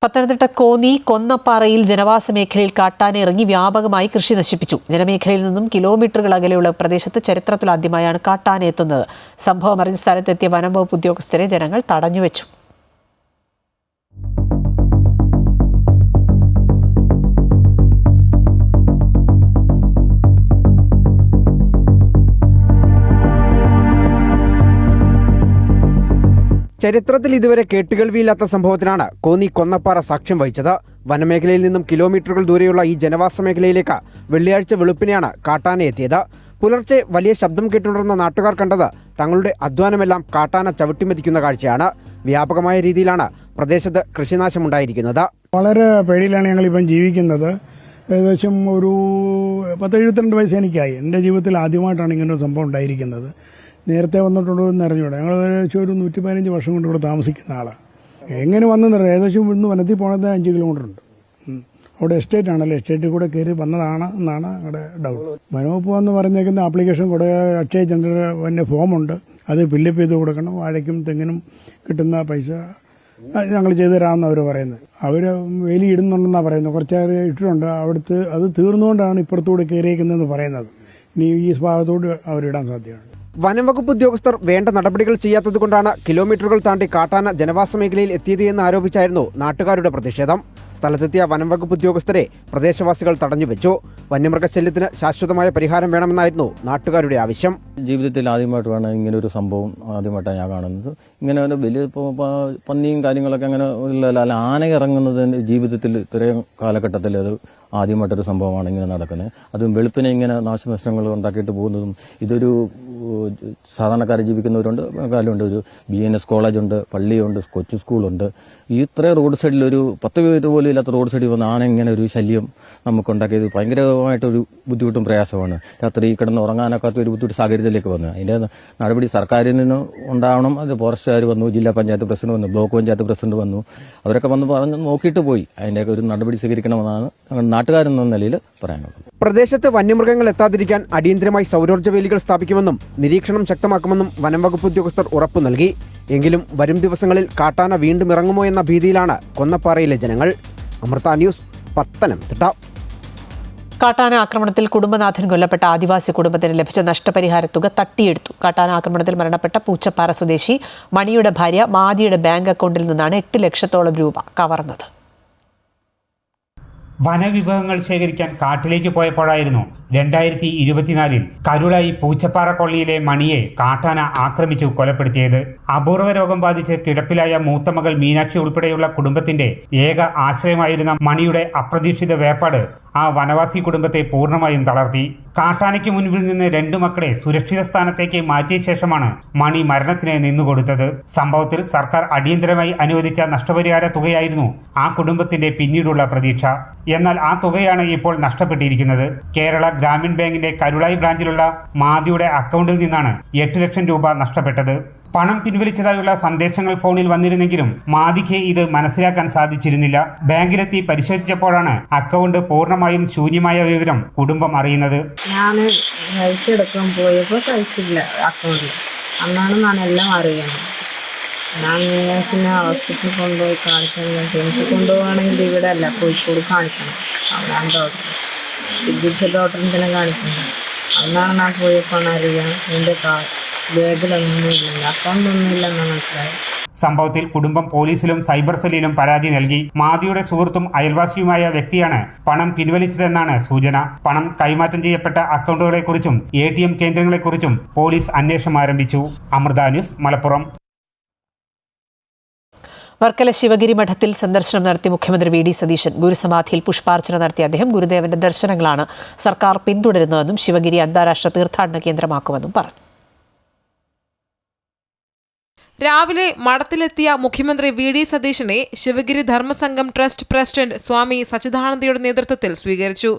പത്തനംതിട്ട കോന്നി കൊന്നപ്പാറയിൽ ജനവാസ മേഖലയിൽ കാട്ടാന ഇറങ്ങി വ്യാപകമായി കൃഷി നശിപ്പിച്ചു. ജനമേഖലയിൽ നിന്നും കിലോമീറ്ററുകൾ അകലെയുള്ള പ്രദേശത്ത് ചരിത്രത്തിലാദ്യമായാണ് കാട്ടാന എത്തുന്നത്. സംഭവം അറിഞ്ഞ സ്ഥലത്തെത്തിയ വനംവകുപ്പ് ഉദ്യോഗസ്ഥരെ ജനങ്ങൾ തടഞ്ഞുവെച്ചു. ചരിത്രത്തിൽ ഇതുവരെ കേട്ടുകേൾവിയില്ലാത്ത സംഭവത്തിനാണ് കോന്നി കൊന്നപ്പാറ സാക്ഷ്യം വഹിച്ചത്. വനമേഖലയിൽ നിന്നും കിലോമീറ്ററുകൾ ദൂരെയുള്ള ഈ ജനവാസ മേഖലയിലേക്ക് വെള്ളിയാഴ്ച വെളുപ്പിനെയാണ് കാട്ടാന എത്തിയത്. പുലർച്ചെ വലിയ ശബ്ദം കേട്ടുണർന്ന നാട്ടുകാർ കണ്ടത് തങ്ങളുടെ അധ്വാനമെല്ലാം കാട്ടാന ചവിട്ടിമെതിക്കുന്ന കാഴ്ചയാണ്. വ്യാപകമായ രീതിയിലാണ് പ്രദേശത്ത് കൃഷിനാശമുണ്ടായിരിക്കുന്നത്. വളരെ പേടിയിലാണ് ഞങ്ങളിപ്പം ജീവിക്കുന്നത്. ഏകദേശം ഒരു 10-72 വയസ്സ് എനിക്കായി. എൻ്റെ ജീവിതത്തിൽ ആദ്യമായിട്ടാണ് ഇങ്ങനൊരു സംഭവം ഉണ്ടായിരിക്കുന്നത്. നേരത്തെ വന്നിട്ടുണ്ടോ എന്ന് അറിഞ്ഞൂടെ. ഞങ്ങൾ ഏകദേശം ഒരു 115 വർഷം കൊണ്ട് ഇവിടെ താമസിക്കുന്ന ആളാണ്. എങ്ങനെ വന്നെന്നറിയാം. ഏകദേശം ഇവിടുന്ന് വനത്തിൽ പോകണത് 5 കിലോമീറ്റർ ഉണ്ട്. അവിടെ എസ്റ്റേറ്റ് ആണല്ലോ, എസ്റ്റേറ്റിൽ കൂടെ കയറി വന്നതാണ് എന്നാണ് ഞങ്ങളുടെ ഡൗട്ട്. വനവകുപ്പ് എന്ന് പറഞ്ഞേക്കുന്ന ആപ്ലിക്കേഷൻ അക്ഷയ ചന്ദ്രൻ്റെ ഫോമുണ്ട്, അത് ഫില്ലപ്പ് ചെയ്ത് കൊടുക്കണം. വാഴയ്ക്കും തെങ്ങിനും കിട്ടുന്ന പൈസ ഞങ്ങൾ ചെയ്തു തരാമെന്ന് അവർ പറയുന്നത്. അവർ വേലി ഇടുന്നുണ്ടെന്നാണ് പറയുന്നത്. കുറച്ചേറെ ഇട്ടിട്ടുണ്ട്. അത് തീർന്നുകൊണ്ടാണ് ഇപ്പുറത്തൂടെ കയറിയേക്കുന്നതെന്ന് പറയുന്നത്. ഇനി ഈ ഭാഗത്തോട് അവരിടാൻ സാധ്യതയുണ്ട്. വനംവകുപ്പ് ഉദ്യോഗസ്ഥർ വേണ്ട നടപടികൾ ചെയ്യാത്തതുകൊണ്ടാണ് കിലോമീറ്ററുകൾ താണ്ടി കാട്ടാന ജനവാസ മേഖലയിൽ എത്തിയത് എന്ന് ആരോപിച്ചായിരുന്നു നാട്ടുകാരുടെ പ്രതിഷേധം. സ്ഥലത്തെത്തിയ വനംവകുപ്പ് ഉദ്യോഗസ്ഥരെ പ്രദേശവാസികൾ തടഞ്ഞുവെച്ചു. വന്യമൃഗശല്യത്തിന് ശാശ്വതമായ പരിഹാരം വേണമെന്നായിരുന്നു നാട്ടുകാരുടെ ആവശ്യം. ജീവിതത്തിൽ ആദ്യമായിട്ടാണ് ഇങ്ങനെ ഒരു സംഭവം ആദ്യമായിട്ടാണ് ഞാൻ കാണുന്നത്. ഇങ്ങനെ ഒരു വലിയ പന്നിയും കാര്യങ്ങളൊക്കെ അങ്ങനെ അല്ല ആന ഇറങ്ങുന്നത് ജീവിതത്തിൽ ഇത്രയും കാലഘട്ടത്തിൽ അത് ആദ്യമായിട്ടൊരു സംഭവമാണ് ഇങ്ങനെ നടക്കുന്നത്. അതും വെളുപ്പിനെ ഇങ്ങനെ നാശനഷ്ടങ്ങൾ ഉണ്ടാക്കിയിട്ട് പോകുന്നതും. ഇതൊരു സാധാരണക്കാർ ജീവിക്കുന്നവരുണ്ട്, കാലമുണ്ട്, ഒരു BNS കോളേജുണ്ട്, പള്ളിയുണ്ട്, കൊച്ചു സ്കൂളുണ്ട്. ഇത്രയും റോഡ് സൈഡിൽ ഒരു 10 മീറ്റർ പോലും ഇല്ലാത്ത റോഡ് സൈഡിൽ വന്ന ആന ഇങ്ങനെ ഒരു ശല്യം നമുക്കുണ്ടാക്കിയത് ഭയങ്കരമായിട്ടൊരു ബുദ്ധിമുട്ടും പ്രയാസമാണ്. രാത്രി കിടന്ന് ഉറങ്ങാനൊക്കാത്ത ഒരു ബുദ്ധിമുട്ട് സാഹചര്യത്തിലേക്ക് വന്നു. അതിൻ്റെ നടപടി സർക്കാരിൽ നിന്ന് ഉണ്ടാവണം. അത് ഫോറസ്റ്റുകാർ വന്നു, ജില്ലാ പഞ്ചായത്ത് പ്രസിഡന്റ് വന്നു, ബ്ലോക്ക് പഞ്ചായത്ത് പ്രസിഡന്റ് വന്നു, അവരൊക്കെ വന്ന് പറഞ്ഞ് നോക്കിയിട്ട് പോയി. അതിൻ്റെയൊക്കെ ഒരു നടപടി സ്വീകരിക്കണമെന്നാണ് നാട്ടുകാരെന്ന നിലയിൽ പറയാനുള്ളത്. പ്രദേശത്ത് വന്യമൃഗങ്ങൾ എത്താതിരിക്കാൻ അടിയന്തരമായി സൗരോർജ്ജ വേലികൾ സ്ഥാപിക്കുമെന്നും നിരീക്ഷണം ശക്തമാക്കുമെന്നും വനംവകുപ്പ് ഉദ്യോഗസ്ഥർ ഉറപ്പു നൽകി. എങ്കിലും വരും ദിവസങ്ങളിൽ കാട്ടാന വീണ്ടും ഇറങ്ങുമോ എന്ന ഭീതിയിലാണ് കൊന്നപ്പാറയിലെ ജനങ്ങൾ. അമൃത ന്യൂസ്, പത്തനംതിട്ട. കാട്ടാന ആക്രമണത്തിൽ കുടുംബനാഥൻ കൊല്ലപ്പെട്ട ആദിവാസി കുടുംബത്തിന് ലഭിച്ച നഷ്ടപരിഹാര തുക തട്ടിയെടുത്തു. കാട്ടാന ആക്രമണത്തിൽ മരണപ്പെട്ട പൂച്ചപ്പാറ സ്വദേശി മണിയുടെ ഭാര്യ മാതിയുടെ ബാങ്ക് അക്കൗണ്ടിൽ നിന്നാണ് 8 ലക്ഷത്തോളം രൂപ കവർന്നത്. വനവിഭവങ്ങൾ ശേഖരിക്കാൻ കാട്ടിലേക്ക് പോയപ്പോഴായിരുന്നു 2024 കരുളായി പൂച്ചപ്പാറ കൊള്ളിയിലെ മണിയെ കാട്ടാന ആക്രമിച്ചു കൊലപ്പെടുത്തിയത്. അപൂർവ രോഗം ബാധിച്ച് കിടപ്പിലായ മൂത്തമകൾ മീനാക്ഷി ഉൾപ്പെടെയുള്ള കുടുംബത്തിന്റെ ഏക ആശ്രയമായിരുന്ന മണിയുടെ അപ്രതീക്ഷിത വേർപാട് ആ വനവാസി കുടുംബത്തെ പൂർണ്ണമായും തളർത്തി. കാട്ടാനയ്ക്ക് മുൻപിൽ നിന്ന് 2 മക്കളെ സുരക്ഷിത സ്ഥാനത്തേക്ക് മാറ്റിയ ശേഷമാണ് മണി മരണത്തിന് നിന്നുകൊടുത്തത്. സംഭവത്തിൽ സർക്കാർ അടിയന്തരമായി അനുവദിച്ച നഷ്ടപരിഹാര തുകയായിരുന്നു ആ കുടുംബത്തിന്റെ പിന്നീടുള്ള പ്രതീക്ഷ. എന്നാൽ ആ തുകയാണ് ഇപ്പോൾ നഷ്ടപ്പെട്ടിരിക്കുന്നത്. കേരള ഗ്രാമീൺ ബാങ്കിന്റെ കരുളായി ബ്രാഞ്ചിലുള്ള മാതിയുടെ അക്കൗണ്ടിൽ നിന്നാണ് 8 ലക്ഷം രൂപ നഷ്ടപ്പെട്ടത്. പണം പിൻവലിച്ചതായുള്ള സന്ദേശങ്ങൾ ഫോണിൽ വന്നിരുന്നെങ്കിലും മാതിക്ക് ഇത് മനസ്സിലാക്കാൻ സാധിച്ചിരുന്നില്ല. ബാങ്കിലെത്തി പരിശോധിച്ചപ്പോഴാണ് അക്കൗണ്ട് പൂർണ്ണമായും ശൂന്യമായ വിവരം കുടുംബം അറിയുന്നത്. ഞാൻ പൈസ എടുക്കാൻ പോയപ്പോൾ പൈസയില്ല അക്കൗണ്ടിൽ. അന്നാണ് ഞാൻ എല്ലാം അറിയുന്നത്. ഞാൻ മീനാശിനെ ഹോസ്പിറ്റലിൽ കൊണ്ടുപോയി കാണിക്കാൻ വേണ്ടി. എനിക്ക് കൊണ്ടുപോവുകയാണെങ്കിൽ ഇവിടെ അല്ല, കോഴിക്കോട് കാണിക്കണം. അവിടെയാണ് ഡോക്ടർ, ചികിത്സ ഡോക്ടറിനെ തന്നെ കാണിക്കുന്നത്. അന്നാണ് ഞാൻ പോയപ്പോൾ അറിയാം എൻ്റെ ബാഗിലൊന്നുമില്ല, അക്കൗണ്ടൊന്നുമില്ലെന്ന് മനസ്സിലായി. സംഭവത്തിൽ കുടുംബം പോലീസിലും സൈബർ സെല്ലിലും പരാതി നൽകി. മാതിയുടെ സുഹൃത്തും അയൽവാസിയുമായ വ്യക്തിയാണ് പണം പിൻവലിച്ചതെന്നാണ് സൂചന. പണം കൈമാറ്റം ചെയ്യപ്പെട്ട അക്കൗണ്ടുകളെക്കുറിച്ചും ATM കേന്ദ്രങ്ങളെക്കുറിച്ചും പോലീസ് അന്വേഷണം ആരംഭിച്ചു. അമൃത ന്യൂസ്, മലപ്പുറം. വർക്കല ശിവഗിരി മഠത്തിൽ സന്ദർശനം നടത്തി മുഖ്യമന്ത്രി VD സതീശൻ. ഗുരുസമാധിയിൽ പുഷ്പാർച്ചന നടത്തിയ അദ്ദേഹം ഗുരുദേവന്റെ ദർശനങ്ങളാണ് സർക്കാർ പിന്തുടരുന്നതെന്നും ശിവഗിരി അന്താരാഷ്ട്ര തീർത്ഥാടന കേന്ദ്രമാക്കുമെന്നും പറഞ്ഞു. രാവിലെ മഠത്തിലെത്തിയ മുഖ്യമന്ത്രി VD സതീശനെ ശിവഗിരി ധർമ്മസംഘം ട്രസ്റ്റ് പ്രസിഡന്റ് സ്വാമി സച്ചിദാനന്ദയുടെ നേതൃത്വത്തിൽ സ്വീകരിച്ചു.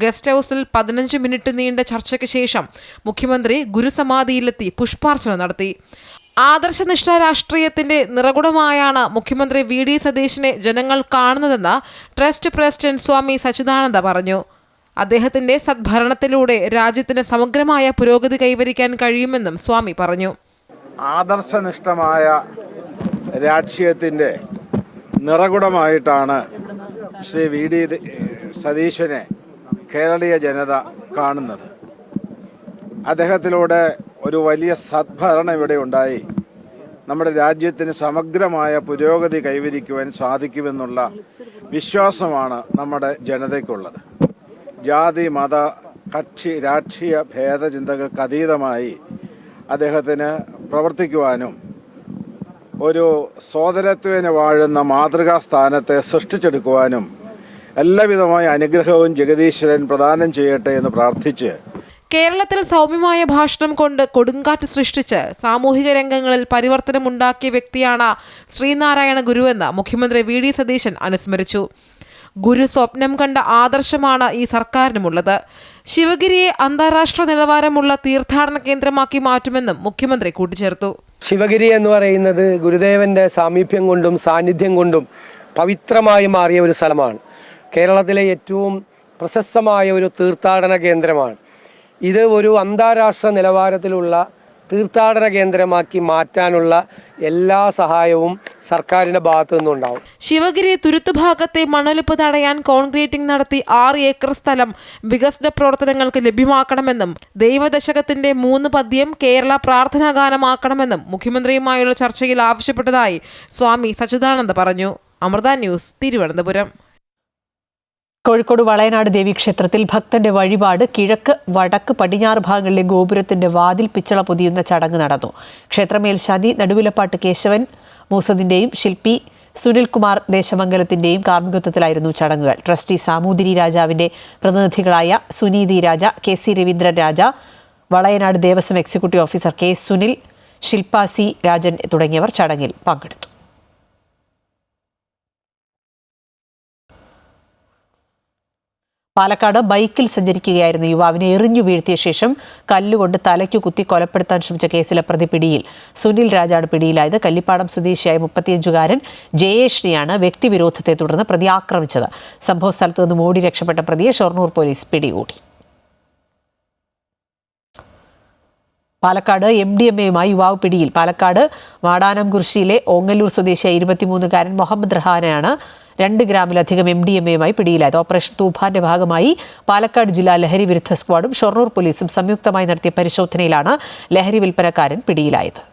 ഗസ്റ്റ് ഹൌസിൽ 15 മിനിറ്റ് നീണ്ട ചർച്ചയ്ക്ക് ശേഷം മുഖ്യമന്ത്രി ഗുരുസമാധിയിലെത്തി പുഷ്പാർച്ചന നടത്തി. ആദർശനിഷ്ഠ രാഷ്ട്രീയത്തിന്റെ നിറകുടമായാണ് മുഖ്യമന്ത്രി VD സതീശനെ ജനങ്ങൾ കാണുന്നതെന്ന് ട്രസ്റ്റ് പ്രസിഡന്റ് സ്വാമി സച്ചിദാനന്ദ പറഞ്ഞു. അദ്ദേഹത്തിന്റെ സദ്ഭരണത്തിലൂടെ രാജ്യത്തിന് സമഗ്രമായ പുരോഗതി കൈവരിക്കാൻ കഴിയുമെന്നും സ്വാമി പറഞ്ഞു. ആദർശനിഷ്ഠമായ രാഷ്ട്രീയത്തിൻ്റെ നിറകുടമായിട്ടാണ് ശ്രീ VD സതീശനെ കേരളീയ ജനത കാണുന്നത്. അദ്ദേഹത്തിലൂടെ ഒരു വലിയ സദ്ഭരണം ഇവിടെ ഉണ്ടായി നമ്മുടെ രാജ്യത്തിന് സമഗ്രമായ പുരോഗതി കൈവരിക്കുവാൻ സാധിക്കുമെന്നുള്ള വിശ്വാസമാണ് നമ്മുടെ ജനതയ്ക്കുള്ളത്. ജാതി മത കക്ഷി രാഷ്ട്രീയ ഭേദചിന്തകൾക്ക് അതീതമായി അദ്ദേഹത്തിന് പ്രവർത്തിക്കുവാനും ഒരു സോദരത്വേന വാഴുന്ന മാതൃകാ സ്ഥാനത്തെ സൃഷ്ടിച്ചെടുക്കുവാനും എല്ലാവിധമായ അനുഗ്രഹവും ജഗദീശ്വരൻ പ്രദാനം ചെയ്യട്ടെ എന്ന് പ്രാർത്ഥിച്ച് കേരളത്തിൽ സൗമ്യമായ ഭാഷണം കൊണ്ട് കൊടുങ്കാറ്റ് സൃഷ്ടിച്ച് സാമൂഹിക രംഗങ്ങളിൽ പരിവർത്തനമുണ്ടാക്കിയ വ്യക്തിയാണ് ശ്രീനാരായണ ഗുരുവെന്ന് മുഖ്യമന്ത്രി VD സതീശൻ അനുസ്മരിച്ചു. ഗുരു സ്വപ്നം കണ്ട ആദർശമാണ് ഈ സർക്കാരിനുമുള്ളത്. ശിവഗിരിയെ അന്താരാഷ്ട്ര നിലവാരമുള്ള തീർത്ഥാടന കേന്ദ്രമാക്കി മാറ്റുമെന്നും മുഖ്യമന്ത്രി കൂട്ടിച്ചേർത്തു. ശിവഗിരി എന്ന് പറയുന്നത് ഗുരുദേവന്റെ സാമീപ്യം കൊണ്ടും സാന്നിധ്യം കൊണ്ടും പവിത്രമായി മാറിയ ഒരു സ്ഥലമാണ്. കേരളത്തിലെ ഏറ്റവും പ്രശസ്തമായ ഒരു തീർത്ഥാടന കേന്ദ്രമാണ്. ഇത് ഒരു അന്താരാഷ്ട്ര നിലവാരത്തിലുള്ള തീർത്ഥാടന കേന്ദ്രമാക്കി മാറ്റാനുള്ള എല്ലാ സഹായവും സർക്കാരിൻ്റെ ഭാഗത്തു നിന്നുണ്ടാവും. ശിവഗിരി തുരുത്തുഭാഗത്തെ മണലിപ്പ് തടയാൻ കോൺക്രീറ്റിംഗ് നടത്തി 6 ഏക്കർ സ്ഥലം വികസന പ്രവർത്തനങ്ങൾക്ക് ലഭ്യമാക്കണമെന്നും ദൈവദശകത്തിന്റെ 3 പദ്യം കേരള പ്രാർത്ഥനാ ഗാനമാക്കണമെന്നും മുഖ്യമന്ത്രിയുമായുള്ള ചർച്ചയിൽ ആവശ്യപ്പെട്ടതായി സ്വാമി സച്ചിദാനന്ദ പറഞ്ഞു. അമൃത ന്യൂസ്, തിരുവനന്തപുരം. കോഴിക്കോട് വളയനാട് ദേവീക്ഷേത്രത്തിൽ ഭക്തന്റെ വഴിപാട് കിഴക്ക്, വടക്ക്, പടിഞ്ഞാറ് ഭാഗങ്ങളിലെ ഗോപുരത്തിന്റെ വാതിൽ പിച്ചള പൊതിയുന്ന ചടങ്ങ് നടന്നു. ക്ഷേത്രമേൽശാന്തി നടുവിലപ്പാട്ട് കേശവൻ മൂസദിന്റെയും ശില്പി സുനിൽകുമാർ ദേശമംഗലത്തിന്റെയും കാർമ്മികത്വത്തിലായിരുന്നു ചടങ്ങുകൾ. ട്രസ്റ്റി സാമൂതിരി രാജാവിന്റെ പ്രതിനിധികളായ Suneethi Raja, KC Raveendran Raja, Valayanad Devaswom executive officer K Sunil, Shilpa C Rajan തുടങ്ങിയവർ ചടങ്ങിൽ പങ്കെടുത്തു. പാലക്കാട് ബൈക്കിൽ സഞ്ചരിക്കുകയായിരുന്ന യുവാവിനെ എറിഞ്ഞു വീഴ്ത്തിയ ശേഷം കല്ലുകൊണ്ട് തലയ്ക്കു കുത്തി കൊലപ്പെടുത്താൻ ശ്രമിച്ച കേസിലെ പ്രതി പിടിയിൽ. സുനിൽ രാജാണ് പിടിയിലായത്. കല്ലിപ്പാടം സ്വദേശിയായ 35-കാരൻ ജയേഷിനെയാണ് വ്യക്തിവിരോധത്തെ തുടർന്ന് പ്രതി ആക്രമിച്ചത്. സംഭവ സ്ഥലത്ത് നിന്നും ഓടി രക്ഷപ്പെട്ട പ്രതിയെ ഷൊർണൂർ പോലീസ് പിടികൂടി. പാലക്കാട് MDMAയുമായി യുവാവ് പിടിയിൽ. പാലക്കാട് വാടാനംകുറിശ്ശിയിലെ ഓങ്ങല്ലൂർ സ്വദേശിയായ 23-കാരൻ മുഹമ്മദ് റഹാനെയാണ് 2 ഗ്രാമിലധികം MDMAയുമായി പിടിയിലായത്. ഓപ്പറേഷൻ തൂഫാന്റെ ഭാഗമായി പാലക്കാട് ജില്ലാ ലഹരി വിരുദ്ധ സ്ക്വാഡും ഷൊർണൂർ പോലീസും സംയുക്തമായി നടത്തിയ പരിശോധനയിലാണ് ലഹരി വിൽപ്പനക്കാരൻ പിടിയിലായത്.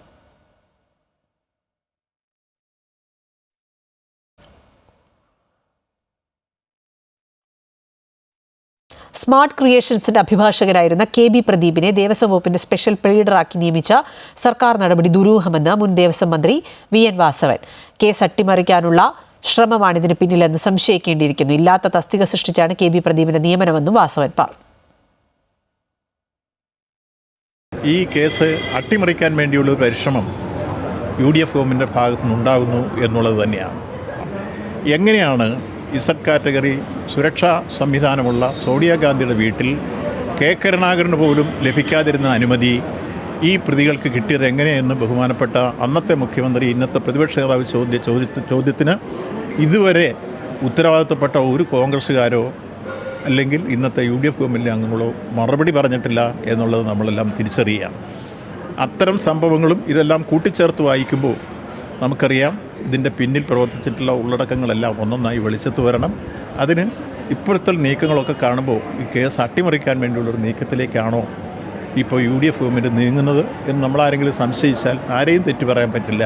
സ്മാർട്ട് ക്രിയേഷൻസിന്റെ അഭിഭാഷകനായിരുന്ന KB പ്രദീപിനെ ദേവസ്വം വകുപ്പിന്റെ സ്പെഷ്യൽ പ്ലീഡറാക്കി നിയമിച്ച സർക്കാർ നടപടി ദുരൂഹമെന്ന് മുൻ ദേവസ്വം മന്ത്രി VN വാസവൻ. കേസ് അട്ടിമറിക്കാനുള്ള ശ്രമമാണിതിന് പിന്നിലെന്ന് സംശയിക്കേണ്ടിയിരിക്കുന്നു. ഇല്ലാത്ത തസ്തിക സൃഷ്ടിച്ചാണ് KB പ്രദീപിന്റെ നിയമനമെന്നും വാസവൻ പറഞ്ഞു. ഈ കേസ് അട്ടിമറിക്കാൻ വേണ്ടിയുള്ള പരിശ്രമം UDF ഗവൺമെൻറ്റിൻ്റെ ഭാഗത്തുനിന്നുണ്ടാകുന്നു എന്നുള്ളത് തന്നെയാണ്. എങ്ങനെയാണ് Z കാറ്റഗറി സുരക്ഷാ സംവിധാനമുള്ള സോണിയാഗാന്ധിയുടെ വീട്ടിൽ K കരുണാകരന് പോലും ലഭിക്കാതിരുന്ന അനുമതി ഈ പ്രതികൾക്ക് കിട്ടിയത് എങ്ങനെയെന്ന് ബഹുമാനപ്പെട്ട അന്നത്തെ മുഖ്യമന്ത്രി ഇന്നത്തെ പ്രതിപക്ഷ നേതാവ് ചോദ്യത്തിന് ഇതുവരെ ഉത്തരവാദിത്തപ്പെട്ട ഒരു കോൺഗ്രസ്സുകാരോ അല്ലെങ്കിൽ ഇന്നത്തെ UDF ഗവൺമെൻറ്റിലെ അംഗങ്ങളോ മറുപടി പറഞ്ഞിട്ടില്ല എന്നുള്ളത് നമ്മളെല്ലാം തിരിച്ചറിയുകയാണ്. അത്തരം സംഭവങ്ങളും ഇതെല്ലാം കൂട്ടിച്ചേർത്ത് വായിക്കുമ്പോൾ നമുക്കറിയാം ഇതിൻ്റെ പിന്നിൽ പ്രവർത്തിച്ചിട്ടുള്ള ഉള്ളടക്കങ്ങളെല്ലാം ഒന്നൊന്നായി വെളിച്ചത്ത് വരണം. അതിന് ഇപ്പോഴത്തെ നീക്കങ്ങളൊക്കെ കാണുമ്പോൾ ഈ കേസ് അട്ടിമറിക്കാൻ വേണ്ടിയുള്ളൊരു നീക്കത്തിലേക്കാണോ ഇപ്പോൾ UDF ഗവൺമെൻറ് നീങ്ങുന്നത് എന്ന് നമ്മളാരെങ്കിലും സംശയിച്ചാൽ ആരെയും തെറ്റു പറയാൻ പറ്റില്ല.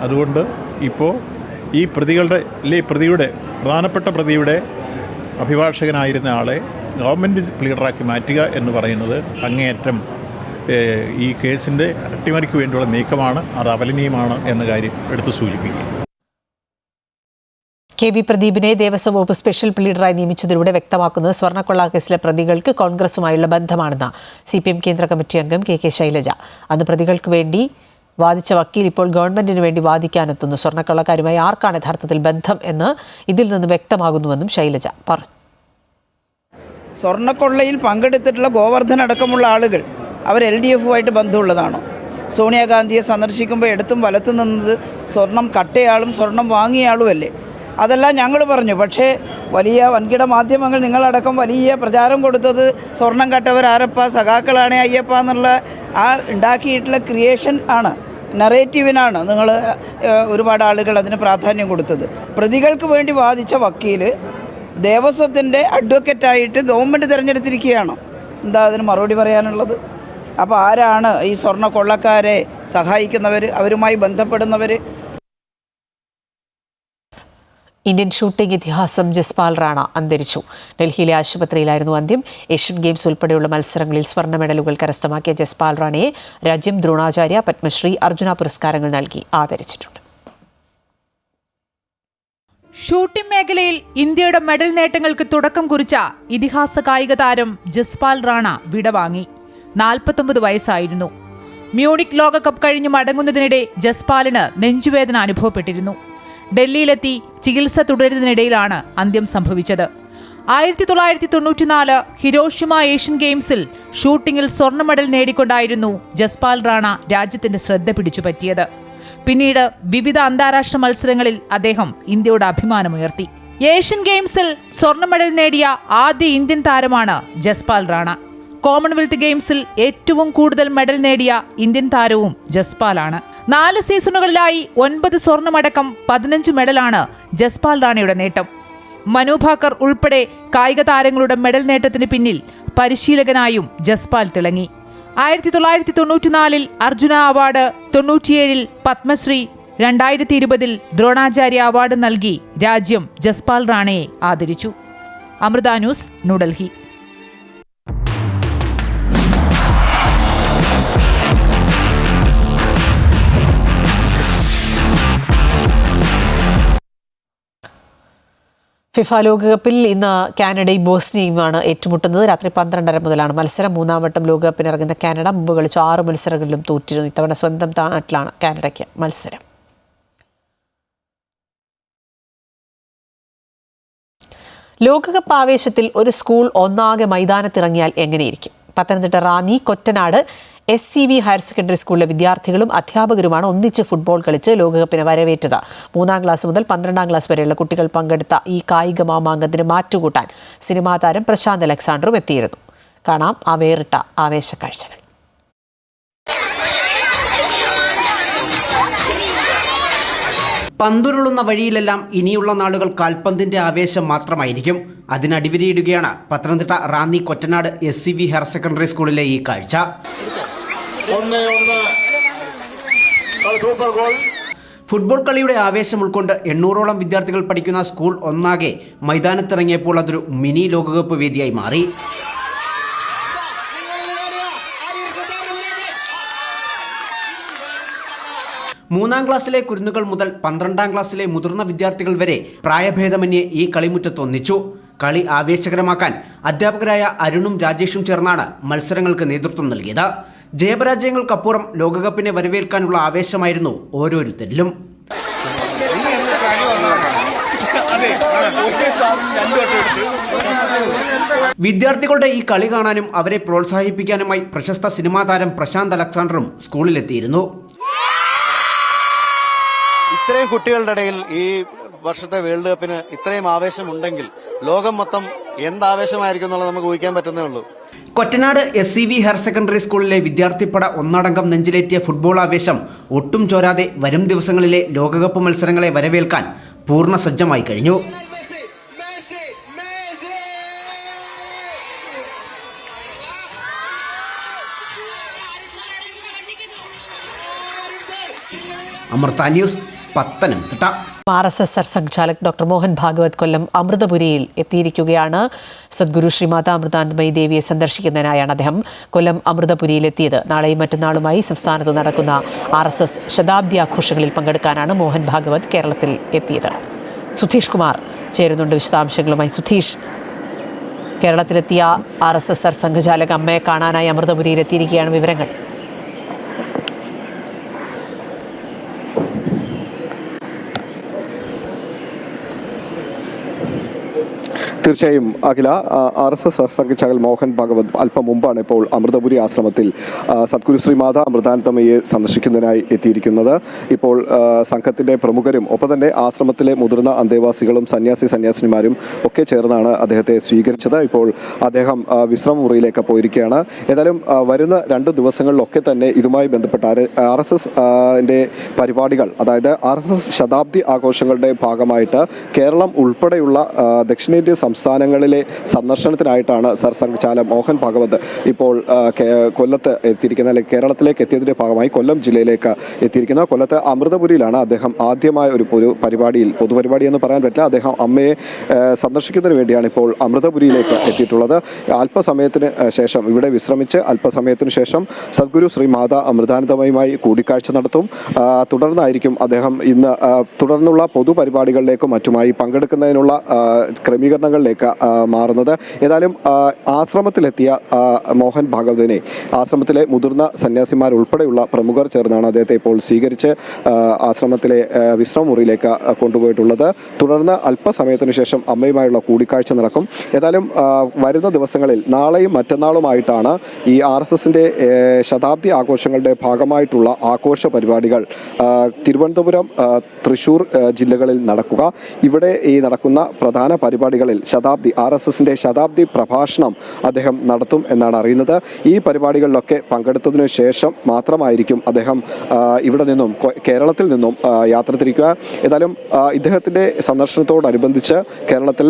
അതുകൊണ്ട് ഇപ്പോൾ ഈ പ്രതിയുടെ പ്രധാനപ്പെട്ട പ്രതിയുടെ അഭിഭാഷകനായിരുന്ന ആളെ ഗവൺമെൻറ് പ്ലീഡറാക്കി മാറ്റുക എന്ന് പറയുന്നത് അങ്ങേയറ്റം ഈ കേസിൻ്റെ അട്ടിമറിക്ക് വേണ്ടിയുള്ള നീക്കമാണ്. അത് അപലനീയമാണ് എന്ന കാര്യം എടുത്തു സൂചിപ്പിക്കുക. KB പ്രദീപിനെ ദേവസ്വം വകുപ്പ് സ്പെഷ്യൽ പ്ലീഡറായി നിയമിച്ചതിലൂടെ വ്യക്തമാക്കുന്നത് സ്വർണ്ണക്കൊള്ള കേസിലെ പ്രതികൾക്ക് കോൺഗ്രസുമായുള്ള ബന്ധമാണെന്ന് CPM കേന്ദ്ര കമ്മിറ്റി അംഗം KK ശൈലജ. അന്ന് പ്രതികൾക്ക് വേണ്ടി വാദിച്ച വക്കീൽ ഇപ്പോൾ ഗവൺമെന്റിന് വേണ്ടി വാദിക്കാനെത്തുന്നു. സ്വർണ്ണക്കൊള്ളക്കാരുമായി ആർക്കാണ് യഥാർത്ഥത്തിൽ ബന്ധം എന്ന് ഇതിൽ നിന്ന് വ്യക്തമാകുന്നുവെന്നും ശൈലജ പറഞ്ഞു. സ്വർണ്ണക്കൊള്ളയിൽ പങ്കെടുത്തിട്ടുള്ള ഗോവർദ്ധൻ അടക്കമുള്ള ആളുകൾ അവർ LDFുമായിട്ട് ബന്ധമുള്ളതാണോ? സോണിയാഗാന്ധിയെ സന്ദർശിക്കുമ്പോൾ എടുത്തും വലത്തും നിന്നത് സ്വർണം കട്ടയാളും സ്വർണം വാങ്ങിയാളുമല്ലേ? അതെല്ലാം ഞങ്ങൾ പറഞ്ഞു. പക്ഷേ വലിയ വൻകിട മാധ്യമങ്ങൾ നിങ്ങളടക്കം വലിയ പ്രചാരം കൊടുത്തത് സ്വർണം കട്ടവരാരപ്പ, സഖാക്കളാണ് അയ്യപ്പ എന്നുള്ള ആ ഉണ്ടാക്കിയിട്ടുള്ള ക്രിയേഷൻ ആണ്, നറേറ്റീവിനാണ് നിങ്ങൾ ഒരുപാട് ആളുകൾ അതിന് പ്രാധാന്യം കൊടുത്തത്. പ്രതികൾക്ക് വേണ്ടി വാദിച്ച വക്കീൽ ദേവസ്വത്തിൻ്റെ അഡ്വക്കറ്റായിട്ട് ഗവൺമെൻറ് തിരഞ്ഞെടുത്തിരിക്കുകയാണോ? എന്താ അതിന് മറുപടി പറയാനുള്ളത്? അപ്പോൾ ആരാണ് ഈ സ്വർണ്ണ കൊള്ളക്കാരെ സഹായിക്കുന്നവർ, അവരുമായി ബന്ധപ്പെടുന്നവർ? ഇന്ത്യൻ ഷൂട്ടിംഗ് ഇതിഹാസം ജസ്പാൽ റാണ അന്തരിച്ചു. ഡൽഹിയിലെ ആശുപത്രിയിലായിരുന്നു അന്ത്യം. ഏഷ്യൻ ഗെയിംസ് ഉൾപ്പെടെയുള്ള മത്സരങ്ങളിൽ സ്വർണ്ണ മെഡലുകൾ കരസ്ഥമാക്കിയ ജസ്പാൽ റാണയെ രാജ്യം ദ്രോണാചാര്യ, പത്മശ്രീ, അർജുന പുരസ്കാരങ്ങൾ നൽകി ആദരിച്ചിട്ടുണ്ട്. ഷൂട്ടിംഗ് മേഖലയിൽ ഇന്ത്യയുടെ മെഡൽ നേട്ടങ്ങൾക്ക് തുടക്കം കുറിച്ച ഇതിഹാസ കായിക താരം ജസ്പാൽ റാണ വിടവാങ്ങി. 49 വയസ്സായിരുന്നു. മ്യൂണിക് ലോകകപ്പ് കഴിഞ്ഞ് മടങ്ങുന്നതിനിടെ ജസ്പാലിന് നെഞ്ചുവേദന അനുഭവപ്പെട്ടിരുന്നു. ഡൽഹിയിലെത്തി ചികിത്സ തുടരുന്നതിനിടയിലാണ് അന്ത്യം സംഭവിച്ചത്. 1994 ഹിരോഷിമ ഏഷ്യൻ ഗെയിംസിൽ ഷൂട്ടിംഗിൽ സ്വർണ്ണ മെഡൽ നേടിക്കൊണ്ടായിരുന്നു ജസ്പാൽ റാണ രാജ്യത്തിന്റെ ശ്രദ്ധ പിടിച്ചുപറ്റിയത്. പിന്നീട് വിവിധ അന്താരാഷ്ട്ര മത്സരങ്ങളിൽ അദ്ദേഹം ഇന്ത്യയുടെ അഭിമാനമുയർത്തി. ഏഷ്യൻ ഗെയിംസിൽ സ്വർണ്ണ മെഡൽ നേടിയ ആദ്യ ഇന്ത്യൻ താരമാണ് ജസ്പാൽ റാണ. കോമൺവെൽത്ത് ഗെയിംസിൽ ഏറ്റവും കൂടുതൽ മെഡൽ നേടിയ ഇന്ത്യൻ താരവും ജസ്പാലാണ്. 4 സീസണുകളിലായി 9 സ്വർണമടക്കം 15 മെഡലാണ് ജസ്പാൽ റാണയുടെ നേട്ടം. മനു ഭാക്കർ ഉൾപ്പെടെ കായിക താരങ്ങളുടെ മെഡൽ നേട്ടത്തിന് പിന്നിൽ പരിശീലകനായും ജസ്പാൽ തിളങ്ങി. 1994 അർജുന അവാർഡ്, 97 പത്മശ്രീ, 2020 ദ്രോണാചാര്യ അവാർഡ് നൽകി രാജ്യം ജസ്പാൽ റാണയെ ആദരിച്ചു. അമൃത ന്യൂസ്, ന്യൂഡൽഹി. ഫിഫ ലോകകപ്പിൽ ഇന്ന് കാനഡയും ബോസ്നിയയുമാണ് ഏറ്റുമുട്ടുന്നത്. രാത്രി 12:30 മുതലാണ് മത്സരം. 3-ാം വട്ടം ലോകകപ്പിന് ഇറങ്ങുന്ന കാനഡ മുമ്പ് കളിച്ച 6 മത്സരങ്ങളിലും തോറ്റിരുന്നു. ഇത്തവണ സ്വന്തം നാട്ടിലാണ് കാനഡയ്ക്ക് മത്സരം. ലോകകപ്പ് ആവേശത്തിൽ ഒരു സ്കൂൾ ഒന്നാകെ മൈതാനത്തിറങ്ങിയാൽ എങ്ങനെയിരിക്കും? Pathanamthitta Ranni Kottanad SCV higher secondary സ്കൂളിലെ വിദ്യാർത്ഥികളും അധ്യാപകരുമാണ് ഒന്നിച്ച് ഫുട്ബോൾ കളിച്ച് ലോകകപ്പിനെ വരവേറ്റത്. 3-ാം ക്ലാസ് മുതൽ 12-ാം ക്ലാസ് വരെയുള്ള കുട്ടികൾ പങ്കെടുത്ത ഈ കായിക മാമാങ്കത്തിന് മാറ്റുകൂട്ടാൻ സിനിമാ താരം പ്രശാന്ത് അലക്സാണ്ടറും എത്തിയിരുന്നു. കാണാം ആ വേറിട്ട ആവേശക്കാഴ്ചകൾ. പന്തുരുളുന്ന വഴിയിലെല്ലാം ഇനിയുള്ള നാളുകൾ കാൽപന്തിന്റെ ആവേശം മാത്രമായിരിക്കും. അതിനടിവരയിടുകയാണ് Pathanamthitta Ranni Kottanad SCV higher secondary സ്കൂളിലെ ഈ കാഴ്ച. ഫുട്ബോൾ കളിയുടെ ആവേശം ഉൾക്കൊണ്ട് 800ഓളം വിദ്യാർത്ഥികൾ പഠിക്കുന്ന സ്കൂൾ ഒന്നാകെ മൈതാനത്തിറങ്ങിയപ്പോൾ അതൊരു മിനി ലോകകപ്പ് വേദിയായി മാറി. 3-ാം ക്ലാസ്സിലെ കുരുന്നുകൾ മുതൽ 12-ാം ക്ലാസ്സിലെ മുതിർന്ന വിദ്യാർത്ഥികൾ വരെ പ്രായഭേദമന്യേ ഈ കളിമുറ്റത്തൊന്നിച്ചു. കളി ആവേശകരമാക്കാൻ അധ്യാപകരായ അരുണും രാജേഷും ചേർന്നാണ് മത്സരങ്ങൾക്ക് നേതൃത്വം നൽകിയത്. ജയപരാജയങ്ങൾക്കപ്പുറം ലോകകപ്പിനെ വരവേൽക്കാനുള്ള ആവേശമായിരുന്നു ഓരോരുത്തരിലും. വിദ്യാർത്ഥികളുടെ ഈ കളി കാണാനും അവരെ പ്രോത്സാഹിപ്പിക്കാനുമായി പ്രശസ്ത സിനിമാ താരം പ്രശാന്ത് അലക്സാണ്ടറും സ്കൂളിലെത്തിയിരുന്നു. ഇത്രയും കുട്ടികളുടെ ഇടയിൽ ഈ വർഷത്തെ വേൾഡ് കപ്പിന് ഇത്രയും ആവേശമുണ്ടെങ്കിൽ ലോകം മൊത്തം എന്താവേശമായിരിക്കും എന്നുള്ളത് നമുക്ക് ഊഹിക്കാൻ പറ്റുന്നേ ഉള്ളൂ. കൊറ്റനാട് SCV ഹയർ സെക്കൻഡറി സ്കൂളിലെ വിദ്യാർത്ഥിപ്പട ഒന്നടങ്കം നെഞ്ചിലേറ്റിയ ഫുട്ബോൾ ആവേശം ഒട്ടും ചോരാതെ വരും ദിവസങ്ങളിലെ ലോകകപ്പ് മത്സരങ്ങളെ വരവേൽക്കാൻ പൂർണ്ണ സജ്ജമായി കഴിഞ്ഞു. Amrita news, Pathanamthitta. RSS Sarsanghchalak doctor Mohan Bhagwat Kollam അമൃതപുരിയിൽ എത്തിയിരിക്കുകയാണ്. സദ്ഗുരു ശ്രീമാതാ അമൃതാനന്ദമയി ദേവിയെ സന്ദർശിക്കുന്നതിനായാണ് അദ്ദേഹം കൊല്ലം അമൃതപുരിയിലെത്തിയത്. നാളെയും മറ്റന്നാളുമായി സംസ്ഥാനത്ത് നടക്കുന്ന RSS ശതാബ്ദി ആഘോഷങ്ങളിൽ പങ്കെടുക്കാനാണ് മോഹൻ ഭാഗവത് കേരളത്തിൽ എത്തിയത്. സുധീഷ് കുമാർ ചേരുന്നുണ്ട് വിശദാംശങ്ങളുമായി. സുധീഷ്, കേരളത്തിലെത്തിയ RSS സർസംഘചാലക് അമ്മയെ കാണാനായി അമൃതപുരിയിൽ എത്തിയിരിക്കുകയാണ്. വിവരങ്ങൾ. തീർച്ചയായും അഖില, RSS സംഘചാലക് മോഹൻ ഭാഗവത് അല്പം മുമ്പാണ് ഇപ്പോൾ അമൃതപുരി ആശ്രമത്തിൽ സദ്ഗുരു ശ്രീമാതാ അമൃതാനന്ദമയെ സന്ദർശിക്കുന്നതിനായി എത്തിയിരിക്കുന്നത്. ഇപ്പോൾ സംഘത്തിൻ്റെ പ്രമുഖരും ഒപ്പം തന്നെ ആശ്രമത്തിലെ മുതിർന്ന അന്തേവാസികളും സന്യാസിനിമാരും ഒക്കെ ചേർന്നാണ് അദ്ദേഹത്തെ സ്വീകരിച്ചത്. ഇപ്പോൾ അദ്ദേഹം വിശ്രമ മുറിയിലേക്ക് പോയിരിക്കുകയാണ്. ഏതായാലും വരുന്ന 2 ദിവസങ്ങളിലൊക്കെ തന്നെ ഇതുമായി ബന്ധപ്പെട്ട RSSന്റെ പരിപാടികൾ, അതായത് RSS ശതാബ്ദി ആഘോഷങ്ങളുടെ ഭാഗമായിട്ട് കേരളം ഉൾപ്പെടെയുള്ള ദക്ഷിണേന്ത്യൻ സംസ്ഥാനങ്ങളിലെ സന്ദർശനത്തിനായിട്ടാണ് സർസംഘചാലക് മോഹൻ ഭാഗവത് ഇപ്പോൾ കൊല്ലത്ത് എത്തിയിരിക്കുന്നത്, അല്ലെങ്കിൽ കേരളത്തിലേക്ക് എത്തിയതിൻ്റെ ഭാഗമായി കൊല്ലം ജില്ലയിലേക്ക് എത്തിയിരിക്കുന്നത്. കൊല്ലത്ത് അമൃതപുരിയിലാണ് അദ്ദേഹം ആദ്യമായ ഒരു പരിപാടിയിൽ, പൊതുപരിപാടി എന്ന് പറയാൻ പറ്റില്ല, അദ്ദേഹം അമ്മയെ സന്ദർശിക്കുന്നതിന് വേണ്ടിയാണ് ഇപ്പോൾ അമൃതപുരിയിലേക്ക് എത്തിയിട്ടുള്ളത്. അല്പസമയത്തിന് ശേഷം ഇവിടെ വിശ്രമിച്ച് അല്പസമയത്തിന് ശേഷം സദ്ഗുരു ശ്രീ മാതാ അമൃതാനന്ദമയുമായി കൂടിക്കാഴ്ച നടത്തും. തുടർന്നായിരിക്കും അദ്ദേഹം ഇന്ന് തുടർന്നുള്ള പൊതുപരിപാടികളിലേക്കും മറ്റുമായി പങ്കെടുക്കുന്നതിനുള്ള ക്രമീകരണങ്ങളിലേക്ക് മാറുന്നത്. ഏതായാലും ആശ്രമത്തിലെത്തിയ മോഹൻ ഭാഗവതിനെ ആശ്രമത്തിലെ മുതിർന്ന സന്യാസിമാർ ഉൾപ്പെടെയുള്ള പ്രമുഖർ ചേർന്നാണ് അദ്ദേഹത്തെ ഇപ്പോൾ സ്വീകരിച്ച് ആശ്രമത്തിലെ വിശ്രമമുറിയിലേക്ക് കൊണ്ടുപോയിട്ടുള്ളത്. തുടർന്ന് അല്പസമയത്തിന് ശേഷം അമ്മയുമായുള്ള കൂടിക്കാഴ്ച നടക്കും. ഏതായാലും വരുന്ന ദിവസങ്ങളിൽ നാളെയും മറ്റന്നാളുമായിട്ടാണ് ഈ RSSന്റെ ശതാബ്ദി ആഘോഷങ്ങളുടെ ഭാഗമായിട്ടുള്ള ആഘോഷ പരിപാടികൾ തിരുവനന്തപുരം, തൃശ്ശൂർ ജില്ലകളിൽ നടക്കുക. ഇവിടെ ഈ നടക്കുന്ന പ്രധാന പരിപാടികളിൽ ശതാബ്ദി RSSന്റെ ശതാബ്ദി പ്രഭാഷണം അദ്ദേഹം നടത്തും എന്നാണ് അറിയുന്നത്. ഈ പരിപാടികളിലൊക്കെ പങ്കെടുത്തതിനു ശേഷം മാത്രമായിരിക്കും അദ്ദേഹം ഇവിടെ നിന്നും കേരളത്തിൽ നിന്നും യാത്ര തിരിക്കുക. ഏതായാലും ഇദ്ദേഹത്തിൻ്റെ സന്ദർശനത്തോടനുബന്ധിച്ച് കേരളത്തിൽ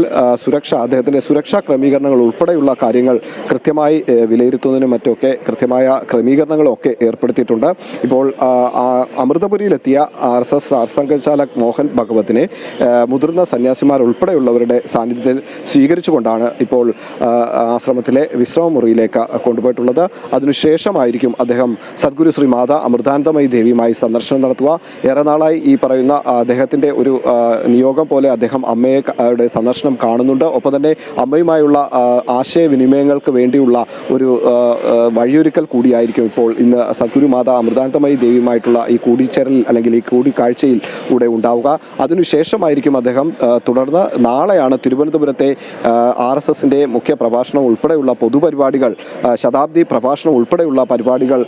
അദ്ദേഹത്തിൻ്റെ സുരക്ഷാ ക്രമീകരണങ്ങൾ ഉൾപ്പെടെയുള്ള കാര്യങ്ങൾ കൃത്യമായി വിലയിരുത്തുന്നതിനും മറ്റുമൊക്കെ കൃത്യമായ ക്രമീകരണങ്ങളൊക്കെ ഏർപ്പെടുത്തിയിട്ടുണ്ട്. ഇപ്പോൾ അമൃതപുരിയിലെത്തിയ RSS സർസംഘചാലക് മോഹൻ ഭഗവത്തിനെ മുതിർന്ന സന്യാസിമാർ ഉൾപ്പെടെയുള്ളവരുടെ സാന്നിധ്യത്തിൽ സ്വീകരിച്ചുകൊണ്ടാണ് ഇപ്പോൾ ആശ്രമത്തിലെ വിശ്രമ മുറിയിലേക്ക് കൊണ്ടുപോയിട്ടുള്ളത്. അതിനുശേഷമായിരിക്കും അദ്ദേഹം സദ്ഗുരു ശ്രീ മാതാ അമൃതാനന്ദമയി ദേവിയുമായി സന്ദർശനം നടത്തുക. ഏറെ നാളായി ഈ പറയുന്ന അദ്ദേഹത്തിൻ്റെ ഒരു നിയോഗം പോലെ അദ്ദേഹം അമ്മയുടെ സന്ദർശനം കാണുന്നുണ്ട്. ഒപ്പം തന്നെ അമ്മയുമായുള്ള ആശയവിനിമയങ്ങൾക്ക് വേണ്ടിയുള്ള ഒരു വഴിയൊരുക്കൽ കൂടിയായിരിക്കും ഇപ്പോൾ ഇന്ന് സദ്ഗുരു മാതാ അമൃതാനന്ദമയി ദേവിയുമായിട്ടുള്ള ഈ കൂടിച്ചേരൽ അല്ലെങ്കിൽ ഈ കൂടിക്കാഴ്ചയിൽ കൂടെ ഉണ്ടാവുക. അതിനുശേഷമായിരിക്കും അദ്ദേഹം തുടർന്ന് നാളെയാണ് തിരുവനന്തപുരത്തെ RSSന്റെ മുഖ്യ പ്രഭാഷണം ഉൾപ്പെടെയുള്ള പൊതുപരിപാടികൾ, ശതാബ്ദി പ്രഭാഷണം ഉൾപ്പെടെയുള്ള പരിപാടികൾ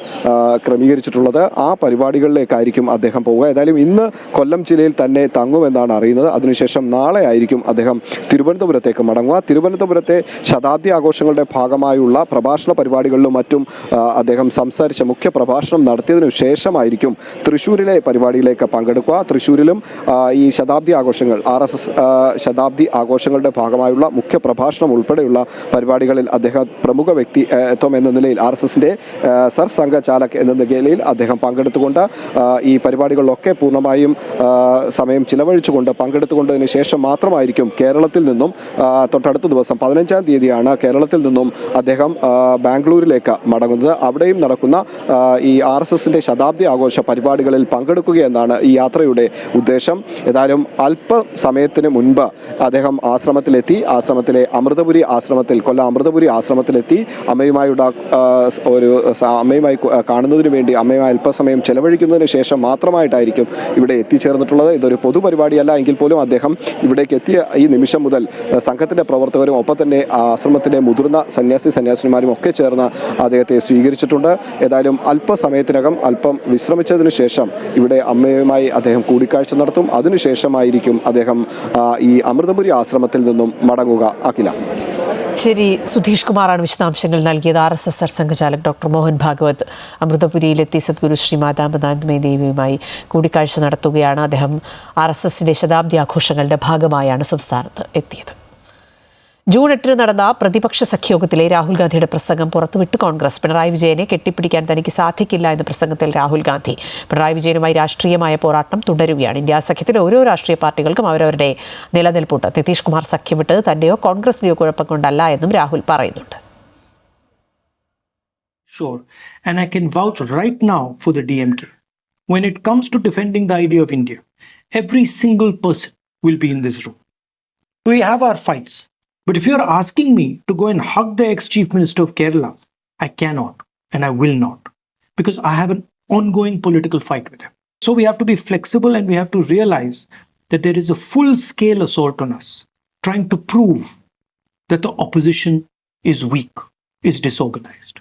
ക്രമീകരിച്ചിട്ടുള്ളത്. ആ പരിപാടികളിലേക്കായിരിക്കും അദ്ദേഹം പോവുക. ഏതായാലും ഇന്ന് കൊല്ലം ജില്ലയിൽ തന്നെ തങ്ങുമെന്നാണ് അറിയുന്നത്. അതിനുശേഷം നാളെ ആയിരിക്കും അദ്ദേഹം തിരുവനന്തപുരത്തേക്ക് മടങ്ങുക. തിരുവനന്തപുരത്തെ ശതാബ്ദി ആഘോഷങ്ങളുടെ ഭാഗമായുള്ള പ്രഭാഷണ പരിപാടികളിലും മറ്റും അദ്ദേഹം സംസാരിച്ച മുഖ്യ പ്രഭാഷണം നടത്തിയതിനു ശേഷമായിരിക്കും തൃശ്ശൂരിലെ പരിപാടിയിലേക്ക് പങ്കെടുക്കുക. തൃശ്ശൂരിലും ഈ ശതാബ്ദി ആഘോഷങ്ങൾ RSS ശതാബ്ദി ആഘോഷങ്ങളുടെ ഭാഗമായുള്ള മുഖ്യ പ്രഭാഷണം ഉൾപ്പെടെയുള്ള പരിപാടികളിൽ അദ്ദേഹം പ്രമുഖ വ്യക്തിത്വം എന്ന നിലയിൽ RSSന്റെ സർസംഘചാലക് എന്ന നിലയിൽ അദ്ദേഹം പങ്കെടുത്തുകൊണ്ട് ഈ പരിപാടികളിലൊക്കെ പൂർണ്ണമായും സമയം ചിലവഴിച്ചുകൊണ്ട് പങ്കെടുത്തുകൊണ്ടതിന് ശേഷം മാത്രമായിരിക്കും കേരളത്തിൽ നിന്നും തൊട്ടടുത്ത ദിവസം 15-ാം തീയതിയാണ് കേരളത്തിൽ നിന്നും അദ്ദേഹം ബാംഗ്ലൂരിലേക്ക് മടങ്ങുന്നത്. അവിടെയും നടക്കുന്ന ഈ RSSന്റെ ശതാബ്ദി ആഘോഷ പരിപാടികളിൽ പങ്കെടുക്കുക എന്നാണ് ഈ യാത്രയുടെ ഉദ്ദേശം. ഏതായാലും അല്പസമയത്തിന് മുൻപ് അദ്ദേഹം ആശ്രമത്തിലെ അമൃതപുരി ആശ്രമത്തിൽ, കൊല്ലം അമൃതപുരി ആശ്രമത്തിലെത്തി അമ്മയുമായി കാണുന്നതിന് വേണ്ടി അമ്മയുമായി അല്പസമയം ചെലവഴിക്കുന്നതിന് ശേഷം മാത്രമായിട്ടായിരിക്കും ഇവിടെ എത്തിച്ചേർന്നിട്ടുള്ളത്. ഇതൊരു പൊതുപരിപാടിയല്ല എങ്കിൽ പോലും അദ്ദേഹം ഇവിടേക്ക് എത്തിയ ഈ നിമിഷം മുതൽ സംഘത്തിൻ്റെ പ്രവർത്തകരും ഒപ്പം തന്നെ ആശ്രമത്തിലെ മുതിർന്ന സന്യാസിനിമാരും ഒക്കെ ചേർന്ന് അദ്ദേഹത്തെ സ്വീകരിച്ചിട്ടുണ്ട്. ഏതായാലും അല്പസമയത്തിനകം അല്പം വിശ്രമിച്ചതിനു ശേഷം ഇവിടെ അമ്മയുമായി അദ്ദേഹം കൂടിക്കാഴ്ച നടത്തും. അതിനുശേഷമായിരിക്കും അദ്ദേഹം ഈ അമൃതപുരി ആശ്രമത്തിൽ നിന്നും മടങ്ങുക. അഖില. ശരി, സുധീഷ് കുമാറാണ് വിശദാംശങ്ങൾ നൽകിയത്. RSS സർസംഘചാലക് ഡോക്ടർ മോഹൻ ഭാഗവത് അമൃതപുരിയിലെത്തി സദ്ഗുരു ശ്രീ മാതാ അമൃതാനന്ദമയി ദേവിയുമായി കൂടിക്കാഴ്ച നടത്തുകയാണ്. അദ്ദേഹം RSSന്റെ ശതാബ്ദി ആഘോഷങ്ങളുടെ ഭാഗമായാണ് സംസ്ഥാനത്ത് എത്തിയത്. ജൂൺ 8 നടന്ന പ്രതിപക്ഷ സഖ്യോഗത്തിലെ രാഹുൽ ഗാന്ധിയുടെ പ്രസംഗം പുറത്തുവിട്ട് കോൺഗ്രസ്. പിണറായി വിജയനെ കെട്ടിപ്പിടിക്കാൻ തനിക്ക് സാധിക്കില്ല എന്ന പ്രസംഗത്തിൽ രാഹുൽ ഗാന്ധി. പിണറായി വിജയനുമായി രാഷ്ട്രീയമായ പോരാട്ടം തുടരുകയാണ്. ഇന്ത്യ സഖ്യത്തിലെ ഓരോ രാഷ്ട്രീയ പാർട്ടികൾക്കും അവരവരുടെ നിലനിൽപ്പുണ്ട്. നിതീഷ് കുമാർ സഖ്യം വിട്ടത് തന്റെയോ കോൺഗ്രസിന്റെയോ കുഴപ്പം കൊണ്ടല്ല എന്നും രാഹുൽ പറയുന്നുണ്ട്. Sure, and I can vouch right now for the DMK. When it comes to defending the idea of India, every single person will be in this room. We have our fights. But if you're asking me to go and hug the ex-Chief Minister of Kerala, I cannot and I will not, because I have an ongoing political fight with him. So we have to be flexible and we have to realize that there is a full-scale assault on us, trying to prove that the opposition is weak, is disorganized.